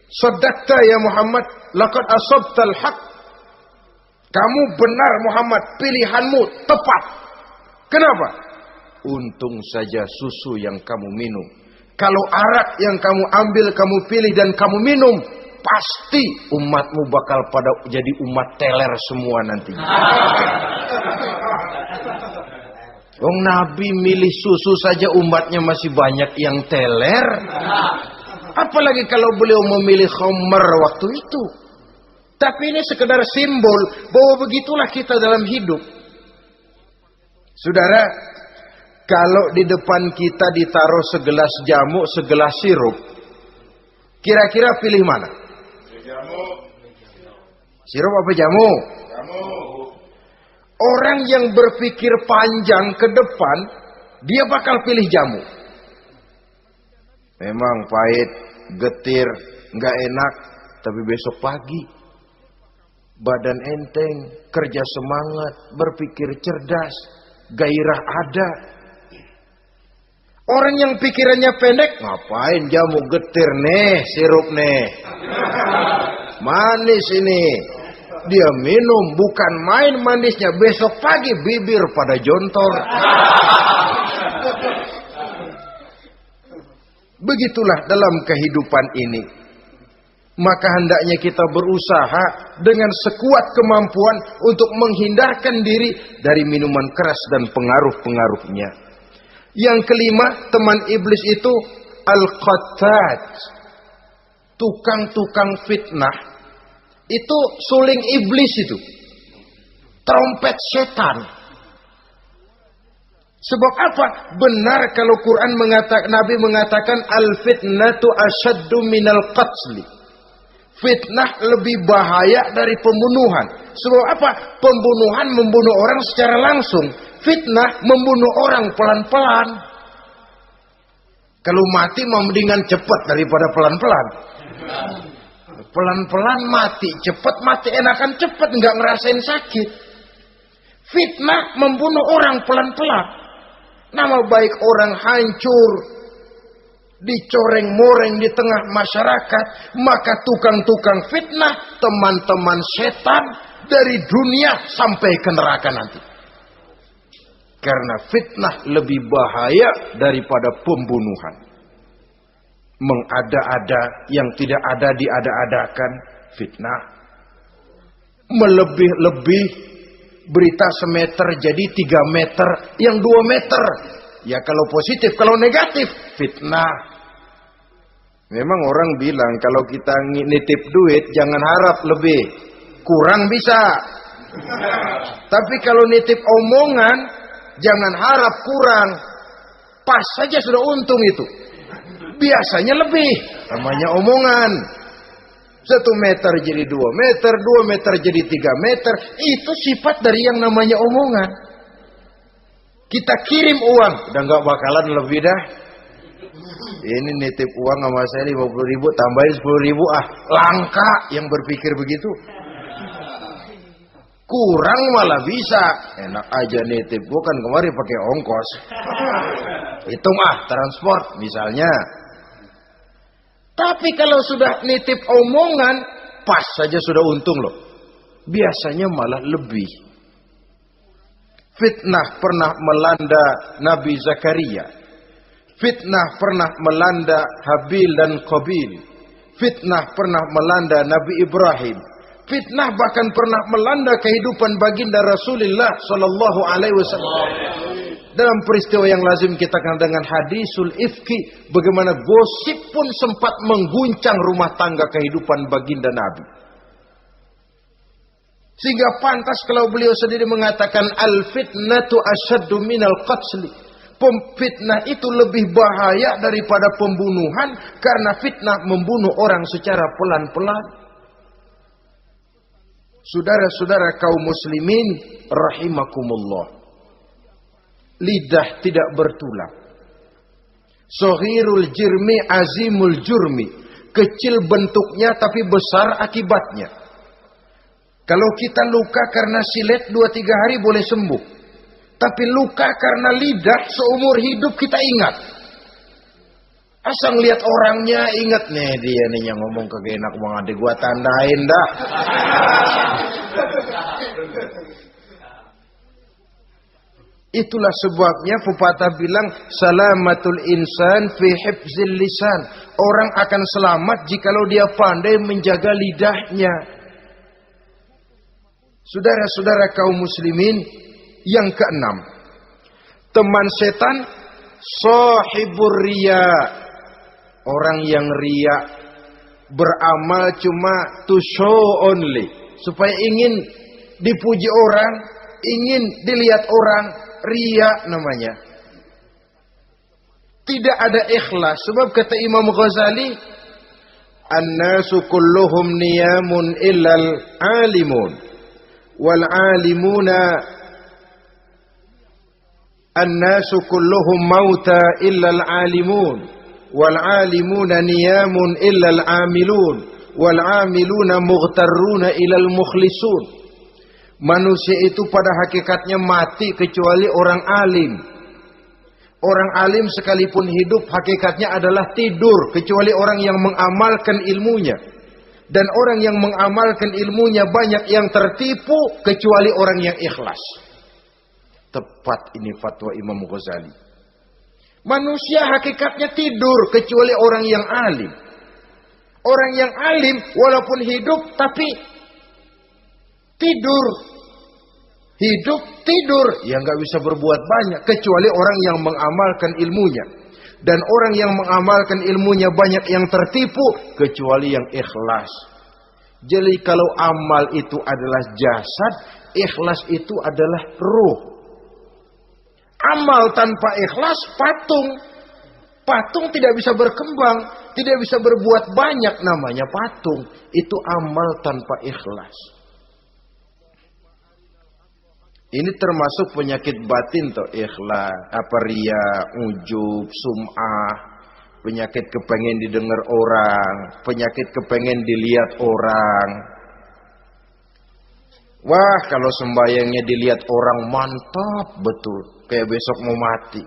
"Shaddaqta ya Muhammad, laqad asabtal haq." Kamu benar Muhammad, pilihanmu tepat. Kenapa? Untung saja susu yang kamu minum. Kalau arak yang kamu ambil, kamu pilih dan kamu minum, pasti umatmu bakal pada jadi umat teler semua nanti. Nabi milih susu saja umatnya masih banyak yang teler. Apalagi kalau beliau memilih khamr waktu itu. Tapi ini sekedar simbol bahwa begitulah kita dalam hidup. Saudara, kalau di depan kita ditaruh segelas jamu, segelas sirup, kira-kira pilih mana? Sirup apa jamu? Orang yang berpikir panjang ke depan, dia bakal pilih jamu. Memang pahit, getir, nggak enak, tapi besok pagi badan enteng, kerja semangat, berpikir cerdas, gairah ada. Orang yang pikirannya pendek, ngapain jamu getir nih, sirup nih, manis ini. Dia minum, bukan main manisnya, besok pagi bibir pada jontor. Begitulah dalam kehidupan ini. Maka hendaknya kita berusaha dengan sekuat kemampuan untuk menghindarkan diri dari minuman keras dan pengaruh-pengaruhnya. Yang kelima, teman iblis itu al-qattat, tukang-tukang fitnah. Itu suling iblis itu, trompet setan. Sebab apa? Benar kalau Quran mengatakan, Nabi mengatakan al-fitnatu asyaddu minal qatli. Fitnah lebih bahaya dari pembunuhan. Sebab apa? Pembunuhan membunuh orang secara langsung. Fitnah membunuh orang pelan-pelan. Kalau mati mendingan cepat daripada pelan-pelan. Pelan-pelan mati, cepat mati, enakan cepat, nggak ngerasain sakit. Fitnah membunuh orang pelan-pelan. Nama baik orang hancur, dicoreng-moreng di tengah masyarakat. Maka tukang-tukang fitnah, teman-teman setan dari dunia sampai ke neraka nanti. Karena fitnah lebih bahaya daripada pembunuhan. Mengada-ada yang tidak ada diada-adakan, fitnah. Melebih-lebih, berita semeter jadi 3 meter, yang 2 meter. Ya kalau positif, kalau negatif, fitnah. Memang orang bilang kalau kita nitip duit jangan harap lebih, kurang bisa. Tapi kalau nitip omongan jangan harap kurang, pas saja sudah untung itu. Biasanya lebih, namanya omongan. 1 meter jadi 2 meter, 2 meter jadi 3 meter. Itu sifat dari yang namanya omongan. Kita kirim uang, udah gak bakalan lebih dah. Ini nitip uang sama saya 50.000, tambahin 10.000, langka yang berpikir begitu. Kurang malah bisa. Enak aja nitip, gua kan kemarin pakai ongkos. Hitung transport misalnya. Tapi kalau sudah nitip omongan, pas saja sudah untung loh. Biasanya malah lebih. Fitnah pernah melanda Nabi Zakaria. Fitnah pernah melanda Habil dan Qabil. Fitnah pernah melanda Nabi Ibrahim. Fitnah bahkan pernah melanda kehidupan baginda Rasulullah sallallahu alaihi wasallam. Dalam peristiwa yang lazim kita kenal dengan hadisul ifki, bagaimana gosip pun sempat mengguncang rumah tangga kehidupan baginda Nabi. Sehingga pantas kalau beliau sendiri mengatakan al-fitnatu asyaddu minal qatli. Fitnah itu lebih bahaya daripada pembunuhan, karena fitnah membunuh orang secara pelan-pelan. Saudara-saudara kaum muslimin rahimakumullah. Lidah tidak bertulang. Sohirul jirmi azimul jurmi. Kecil bentuknya tapi besar akibatnya. Kalau kita luka karena silet 2-3 hari boleh sembuh. Tapi luka karena lidah seumur hidup kita ingat. Asal lihat orangnya ingat nih, dia nih yang ngomong kagak enak banget, gua tandain dah. Itulah sebabnya pepatah bilang salamatul insan fi hifzil lisan. Orang akan selamat jikalau dia pandai menjaga lidahnya. Saudara-saudara kaum muslimin, yang keenam, teman setan sahibur riya. Orang yang riya, beramal cuma to show only, supaya ingin dipuji orang, ingin dilihat orang, riya namanya. Tidak ada ikhlas. Sebab kata Imam Ghazali, an-nasu kulluhum niyamun illal alimun wal alimuna, an-nasu kulluhum mauta illal alimun wal alimuna niyamun illal amilun wal amiluna mughtarruna ilal mukhlisun. Manusia itu pada hakikatnya mati kecuali orang alim. Orang alim sekalipun hidup hakikatnya adalah tidur, kecuali orang yang mengamalkan ilmunya. Dan orang yang mengamalkan ilmunya banyak yang tertipu, kecuali orang yang ikhlas. Tepat ini fatwa Imam Ghazali. Manusia hakikatnya tidur, kecuali orang yang alim. Orang yang alim walaupun hidup tapi tidur. Hidup tidur, ya nggak bisa berbuat banyak, kecuali orang yang mengamalkan ilmunya. Dan orang yang mengamalkan ilmunya banyak yang tertipu, kecuali yang ikhlas. Jadi kalau amal itu adalah jasad, ikhlas itu adalah ruh. Amal tanpa ikhlas patung. Patung tidak bisa berkembang, tidak bisa berbuat banyak, namanya patung. Itu amal tanpa ikhlas. Ini termasuk penyakit batin toh, ikhlas, riya, ujub, sum'ah, penyakit kepengen didengar orang, penyakit kepengen dilihat orang. Wah, kalau sembayangnya dilihat orang mantap betul, kayak besok mau mati.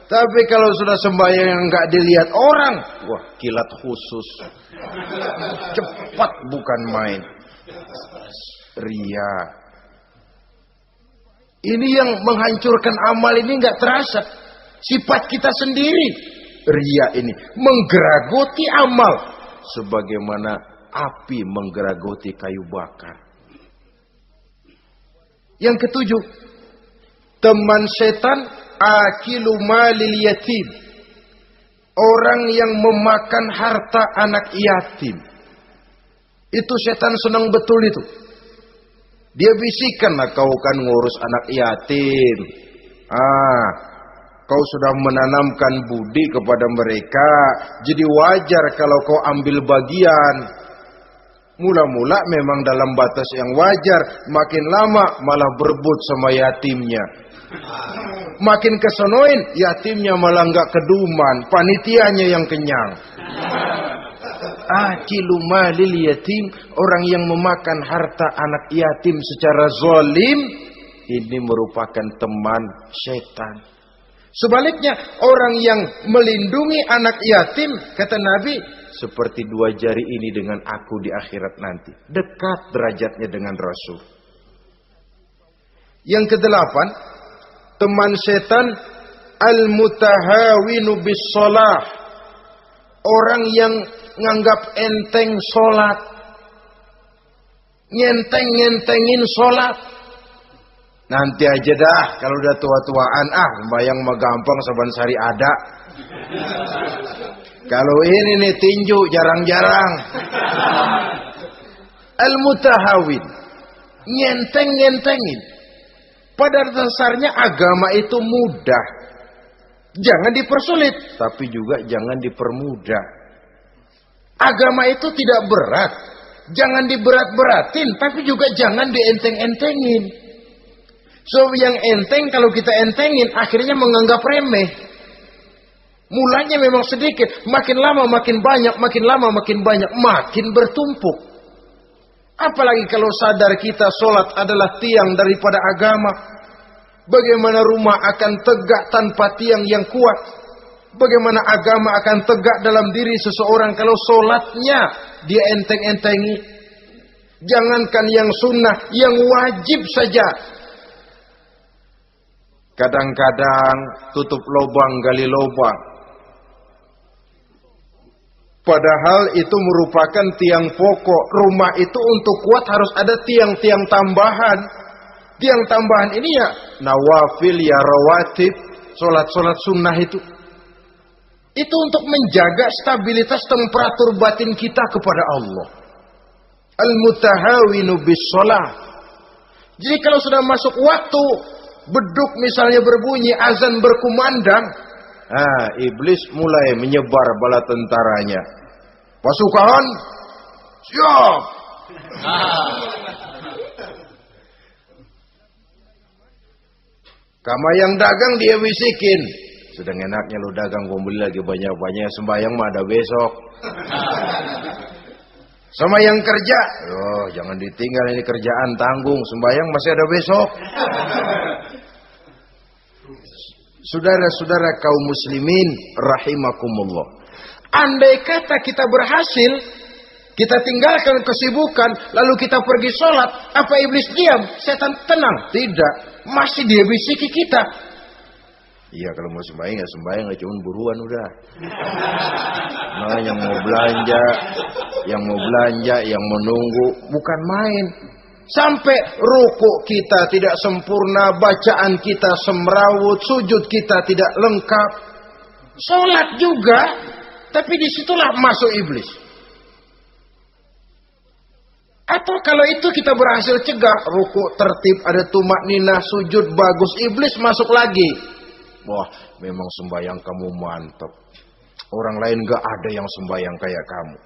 Tapi kalau sudah sembahyang yang nggak dilihat orang, wah kilat khusus, cepat bukan main. Ria. Ini yang menghancurkan amal ini nggak terasa. Sifat kita sendiri, ria ini menggeragoti amal, sebagaimana api menggeragoti kayu bakar. Yang ketujuh, teman setan akilu malil yatim. Orang yang memakan harta anak yatim. Itu setan senang betul itu. Dia bisikan, lah kau kan ngurus anak yatim. Kau sudah menanamkan budi kepada mereka. Jadi wajar kalau kau ambil bagian. Mula-mula memang dalam batas yang wajar. Makin lama malah berebut sama yatimnya. Makin kesonoin, yatimnya malah nggak keduman, panitianya yang kenyang. Akilu malil yatim, orang yang memakan harta anak yatim secara zalim, ini merupakan teman setan. Sebaliknya, orang yang melindungi anak yatim, kata Nabi, seperti dua jari ini dengan aku di akhirat nanti. Dekat derajatnya dengan Rasul. Yang kedelapan, teman setan al-mutahawinu bis shalah. Orang yang nganggap enteng sholat, ngenteng-ngentengin sholat. Nanti aja dah, kalau udah tua-tuaan, sembayang mah gampang, saban sari ada. Kalau ini nih tinju jarang-jarang. Al-mutahawin, ngenteng-ngentengin. Pada dasarnya agama itu mudah. Jangan dipersulit, tapi juga jangan dipermudah. Agama itu tidak berat. Jangan diberat-beratin, tapi juga jangan dienteng-entengin. So yang enteng kalau kita entengin akhirnya menganggap remeh. Mulanya memang sedikit, makin lama makin banyak, makin lama makin banyak, makin bertumpuk. Apalagi kalau sadar kita sholat adalah tiang daripada agama. Bagaimana rumah akan tegak tanpa tiang yang kuat? Bagaimana agama akan tegak dalam diri seseorang kalau sholatnya dia enteng-entengi? Jangankan yang sunnah, yang wajib saja. Kadang-kadang tutup lubang gali lubang. Padahal itu merupakan tiang pokok. Rumah itu untuk kuat harus ada tiang-tiang tambahan. Tiang tambahan ini ya nawafil, ya rawatib, sholat-sholat sunnah itu. Itu untuk menjaga stabilitas temperatur batin kita kepada Allah. Al-mutahawinu bis shalah. Jadi kalau sudah masuk waktu, beduk misalnya berbunyi, azan berkumandang, iblis mulai menyebar bala tentaranya. Pasukan, siap. Kama yang dagang dia bisikin, sedang enaknya lu dagang, gua beli lagi banyak-banyak, sembahyang mah ada besok. Sama yang kerja, jangan ditinggal ini kerjaan, tanggung, sembahyang masih ada besok. Saudara-saudara kaum muslimin rahimakumullah. Andai kata kita berhasil, kita tinggalkan kesibukan, lalu kita pergi sholat, apa iblis diam? Setan tenang? Tidak, masih dia bisiki kita. Iya, kalau mau sembahyang ya sembahyang, cuma buruan udah. Nah, yang mau belanja, yang menunggu, bukan main. Sampai rukuk kita tidak sempurna, bacaan kita semrawut, sujud kita tidak lengkap. Sholat juga, tapi disitulah masuk iblis. Atau kalau itu kita berhasil cegah, rukuk tertib, ada tumak ninah, sujud bagus, iblis masuk lagi. Wah, memang sembahyang kamu mantap. Orang lain gak ada yang sembahyang kayak kamu.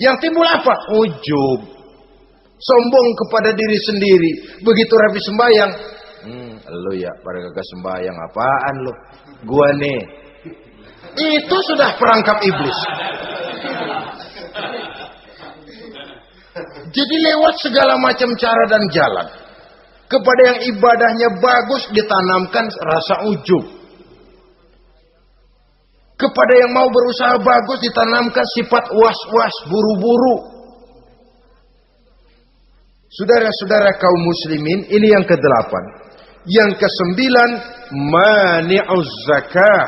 Yang timbul apa? Ujub. Sombong kepada diri sendiri. Begitu rapi sembahyang, lu ya pada kagak sembahyang, apaan lu? Gua nih. Itu sudah perangkap iblis. Jadi lewat segala macam cara dan jalan, kepada yang ibadahnya bagus ditanamkan rasa ujub. Kepada yang mau berusaha bagus ditanamkan sifat was-was, buru-buru. Saudara-saudara kaum muslimin, ini yang ke-8. Yang ke-9, mani'uz zakah.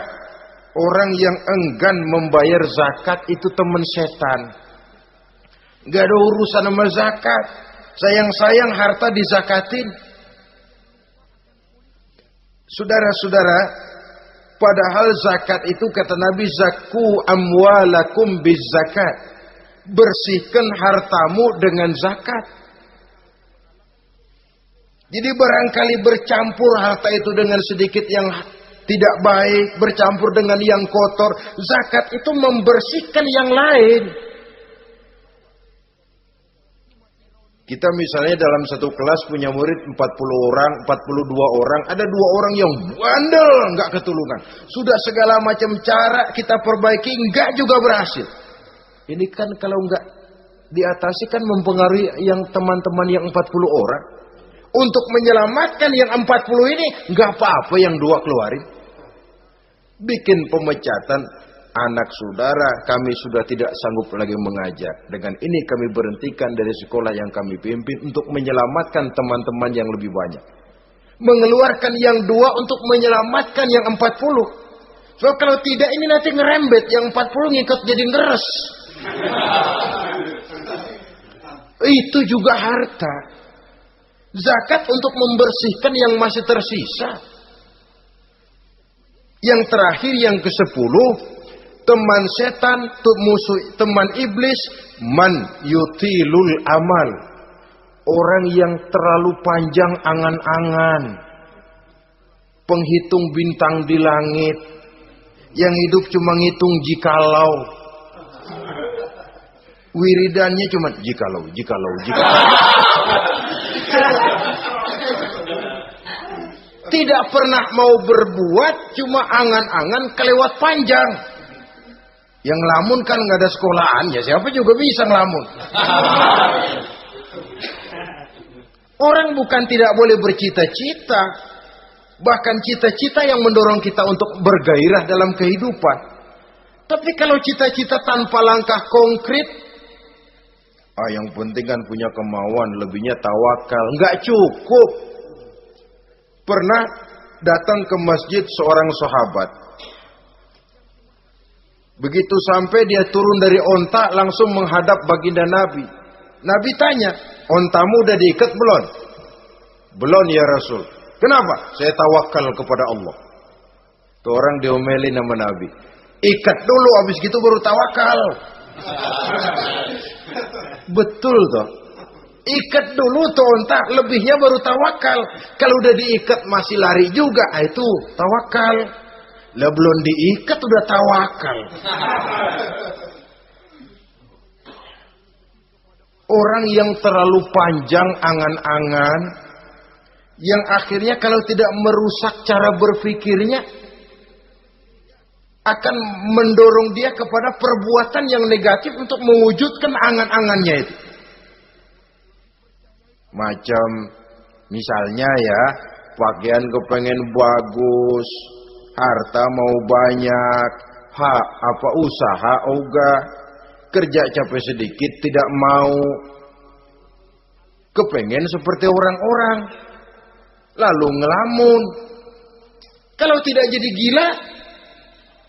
Orang yang enggan membayar zakat itu teman setan. Gak ada urusan sama zakat. Sayang-sayang harta dizakatin. Saudara-saudara, padahal zakat itu kata Nabi, zakku amwalakum biz zakat. Bersihkan hartamu dengan zakat. Jadi barangkali bercampur harta itu dengan sedikit yang tidak baik, bercampur dengan yang kotor. Zakat itu membersihkan yang lain. Kita misalnya dalam satu kelas punya murid 40 orang, 42 orang, ada 2 orang yang bandel, nggak ketulungan. Sudah segala macam cara kita perbaiki, nggak juga berhasil. Ini kan kalau nggak diatasi kan mempengaruhi yang teman-teman yang 40 orang. Untuk menyelamatkan yang 40 ini, nggak apa-apa yang 2 keluarin. Bikin pemecatan. Anak saudara, kami sudah tidak sanggup lagi mengajar. Dengan ini kami berhentikan dari sekolah yang kami pimpin untuk menyelamatkan teman-teman yang lebih banyak. Mengeluarkan yang 2 untuk menyelamatkan yang 40. So kalau tidak ini nanti ngerembet, yang 40 ngikut jadi ngeres. Itu juga harta. Zakat untuk membersihkan yang masih tersisa. Yang terakhir yang ke-10, teman setan, musuh, teman iblis, man yutilul amal. Orang yang terlalu panjang angan-angan. Penghitung bintang di langit. Yang hidup cuma ngitung jikalau. Wiridannya cuma jikalau. Tidak pernah mau berbuat, cuma angan-angan kelewat panjang. Yang ngelamun kan nggak ada sekolahan, ya siapa juga bisa ngelamun. Orang bukan tidak boleh bercita-cita, bahkan cita-cita yang mendorong kita untuk bergairah dalam kehidupan. Tapi kalau cita-cita tanpa langkah konkret, yang penting kan punya kemauan, lebihnya tawakal, nggak cukup. Pernah datang ke masjid seorang sahabat. Begitu sampai dia turun dari onta langsung menghadap baginda Nabi. Nabi tanya, ontamu udah diikat belum? Belum ya Rasul. Kenapa? Saya tawakal kepada Allah. Tuh orang diomelin sama Nabi. Ikat dulu, habis gitu baru tawakal. Betul toh. Ikat dulu tuh onta, lebihnya baru tawakal. Kalau udah diikat masih lari juga, itu tawakal. Lah belum diikat udah tawakal. Orang yang terlalu panjang angan-angan, yang akhirnya kalau tidak merusak cara berpikirnya, akan mendorong dia kepada perbuatan yang negatif untuk mewujudkan angan-angannya itu. Macam misalnya ya, pakaian kepengen bagus, harta mau banyak, usaha ogah, kerja capek sedikit tidak mau, kepengen seperti orang-orang, lalu ngelamun. Kalau tidak jadi gila,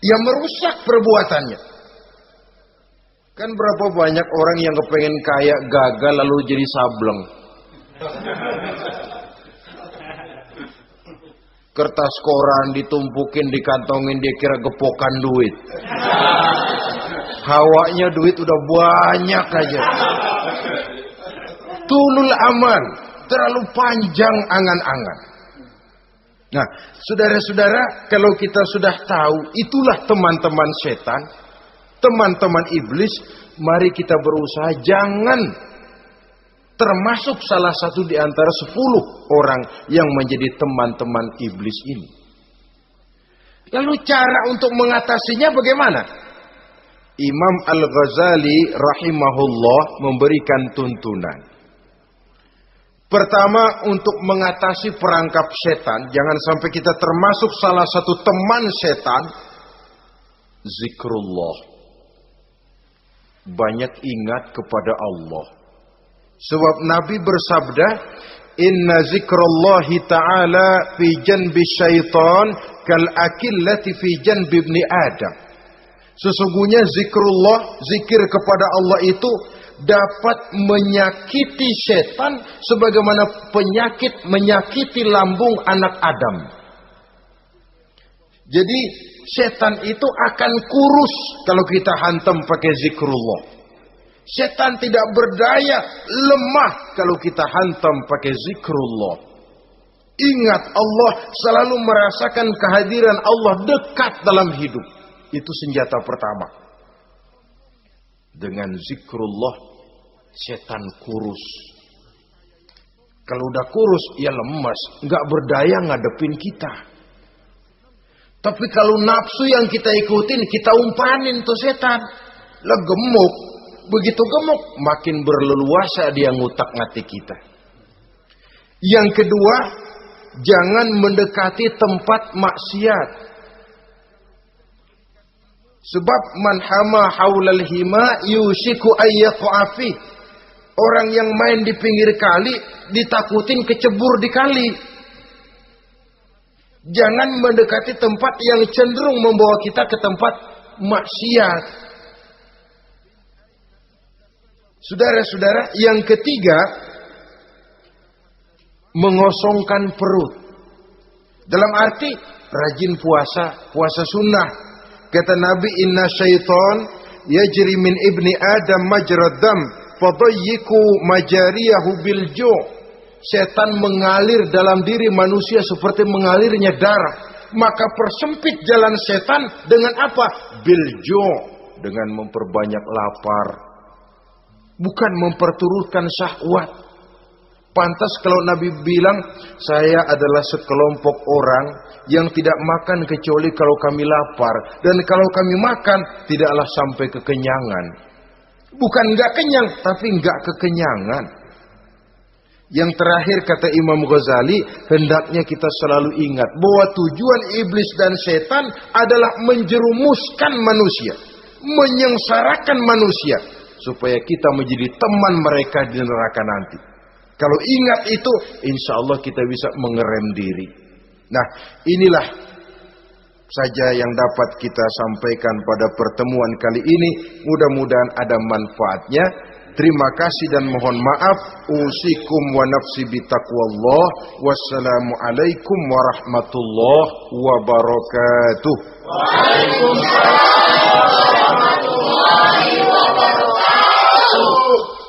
ya merusak perbuatannya. Kan berapa banyak orang yang kepengen kaya gagal lalu jadi sableng. Kertas koran ditumpukin, dikantongin, dia kira gepokan duit. Hawanya duit udah banyak aja. Tulul aman, terlalu panjang angan-angan. Nah, saudara-saudara, kalau kita sudah tahu itulah teman-teman setan, teman-teman iblis, mari kita berusaha jangan termasuk salah satu di antara 10 orang yang menjadi teman-teman iblis ini. Lalu cara untuk mengatasinya bagaimana? Imam Al-Ghazali rahimahullah memberikan tuntunan. Pertama, untuk mengatasi perangkap setan, jangan sampai kita termasuk salah satu teman setan, zikrullah. Banyak ingat kepada Allah. Sebab Nabi bersabda, inna zikrallahi ta'ala fi janbi syaitan kal akillati fi janbi ibni Adam. Sesungguhnya zikrullah, zikir kepada Allah itu dapat menyakiti setan sebagaimana penyakit menyakiti lambung anak Adam. Jadi setan itu akan kurus kalau kita hantam pakai zikrullah. Setan tidak berdaya, lemah kalau kita hantam pakai zikrullah. Ingat Allah, selalu merasakan kehadiran Allah dekat dalam hidup. Itu senjata pertama. Dengan zikrullah, setan kurus. Kalau udah kurus, ya lemas, nggak berdaya ngadepin kita. Tapi kalau nafsu yang kita ikutin, kita umpanin tuh setan. Lah gemuk, begitu gemuk, makin berleluasa dia ngutak-ngatik kita. Yang kedua, jangan mendekati tempat maksiat. Sebab man hama haulal hima yusiku ayyaqa fi. Orang yang main di pinggir kali ditakutin kecebur di kali. Jangan mendekati tempat yang cenderung membawa kita ke tempat maksiat. Saudara-saudara, yang ketiga, mengosongkan perut. Dalam arti rajin puasa, puasa sunnah. Kata Nabi, inna syaitan yajri min ibni adam majrad dam fadayyiku majariyahu bil ju'. Setan mengalir dalam diri manusia seperti mengalirnya darah. Maka persempit jalan setan dengan apa? Bil ju', dengan memperbanyak lapar. Bukan memperturutkan syahwat. Pantas kalau Nabi bilang, saya adalah sekelompok orang yang tidak makan kecuali kalau kami lapar. Dan kalau kami makan, tidaklah sampai kekenyangan. Bukan enggak kenyang, tapi enggak kekenyangan. Yang terakhir kata Imam Ghazali, hendaknya kita selalu ingat bahwa tujuan iblis dan setan adalah menjerumuskan manusia, menyengsarakan manusia, supaya kita menjadi teman mereka di neraka nanti. Kalau ingat itu, insya Allah kita bisa mengerem diri. Nah, inilah saja yang dapat kita sampaikan pada pertemuan kali ini. Mudah-mudahan ada manfaatnya. Terima kasih dan mohon maaf. Usikum wa nafsi bitaqwallah. Wassalamualaikum warahmatullahi wabarakatuh. Waalaikumsalam warahmatullahi wabarakatuh.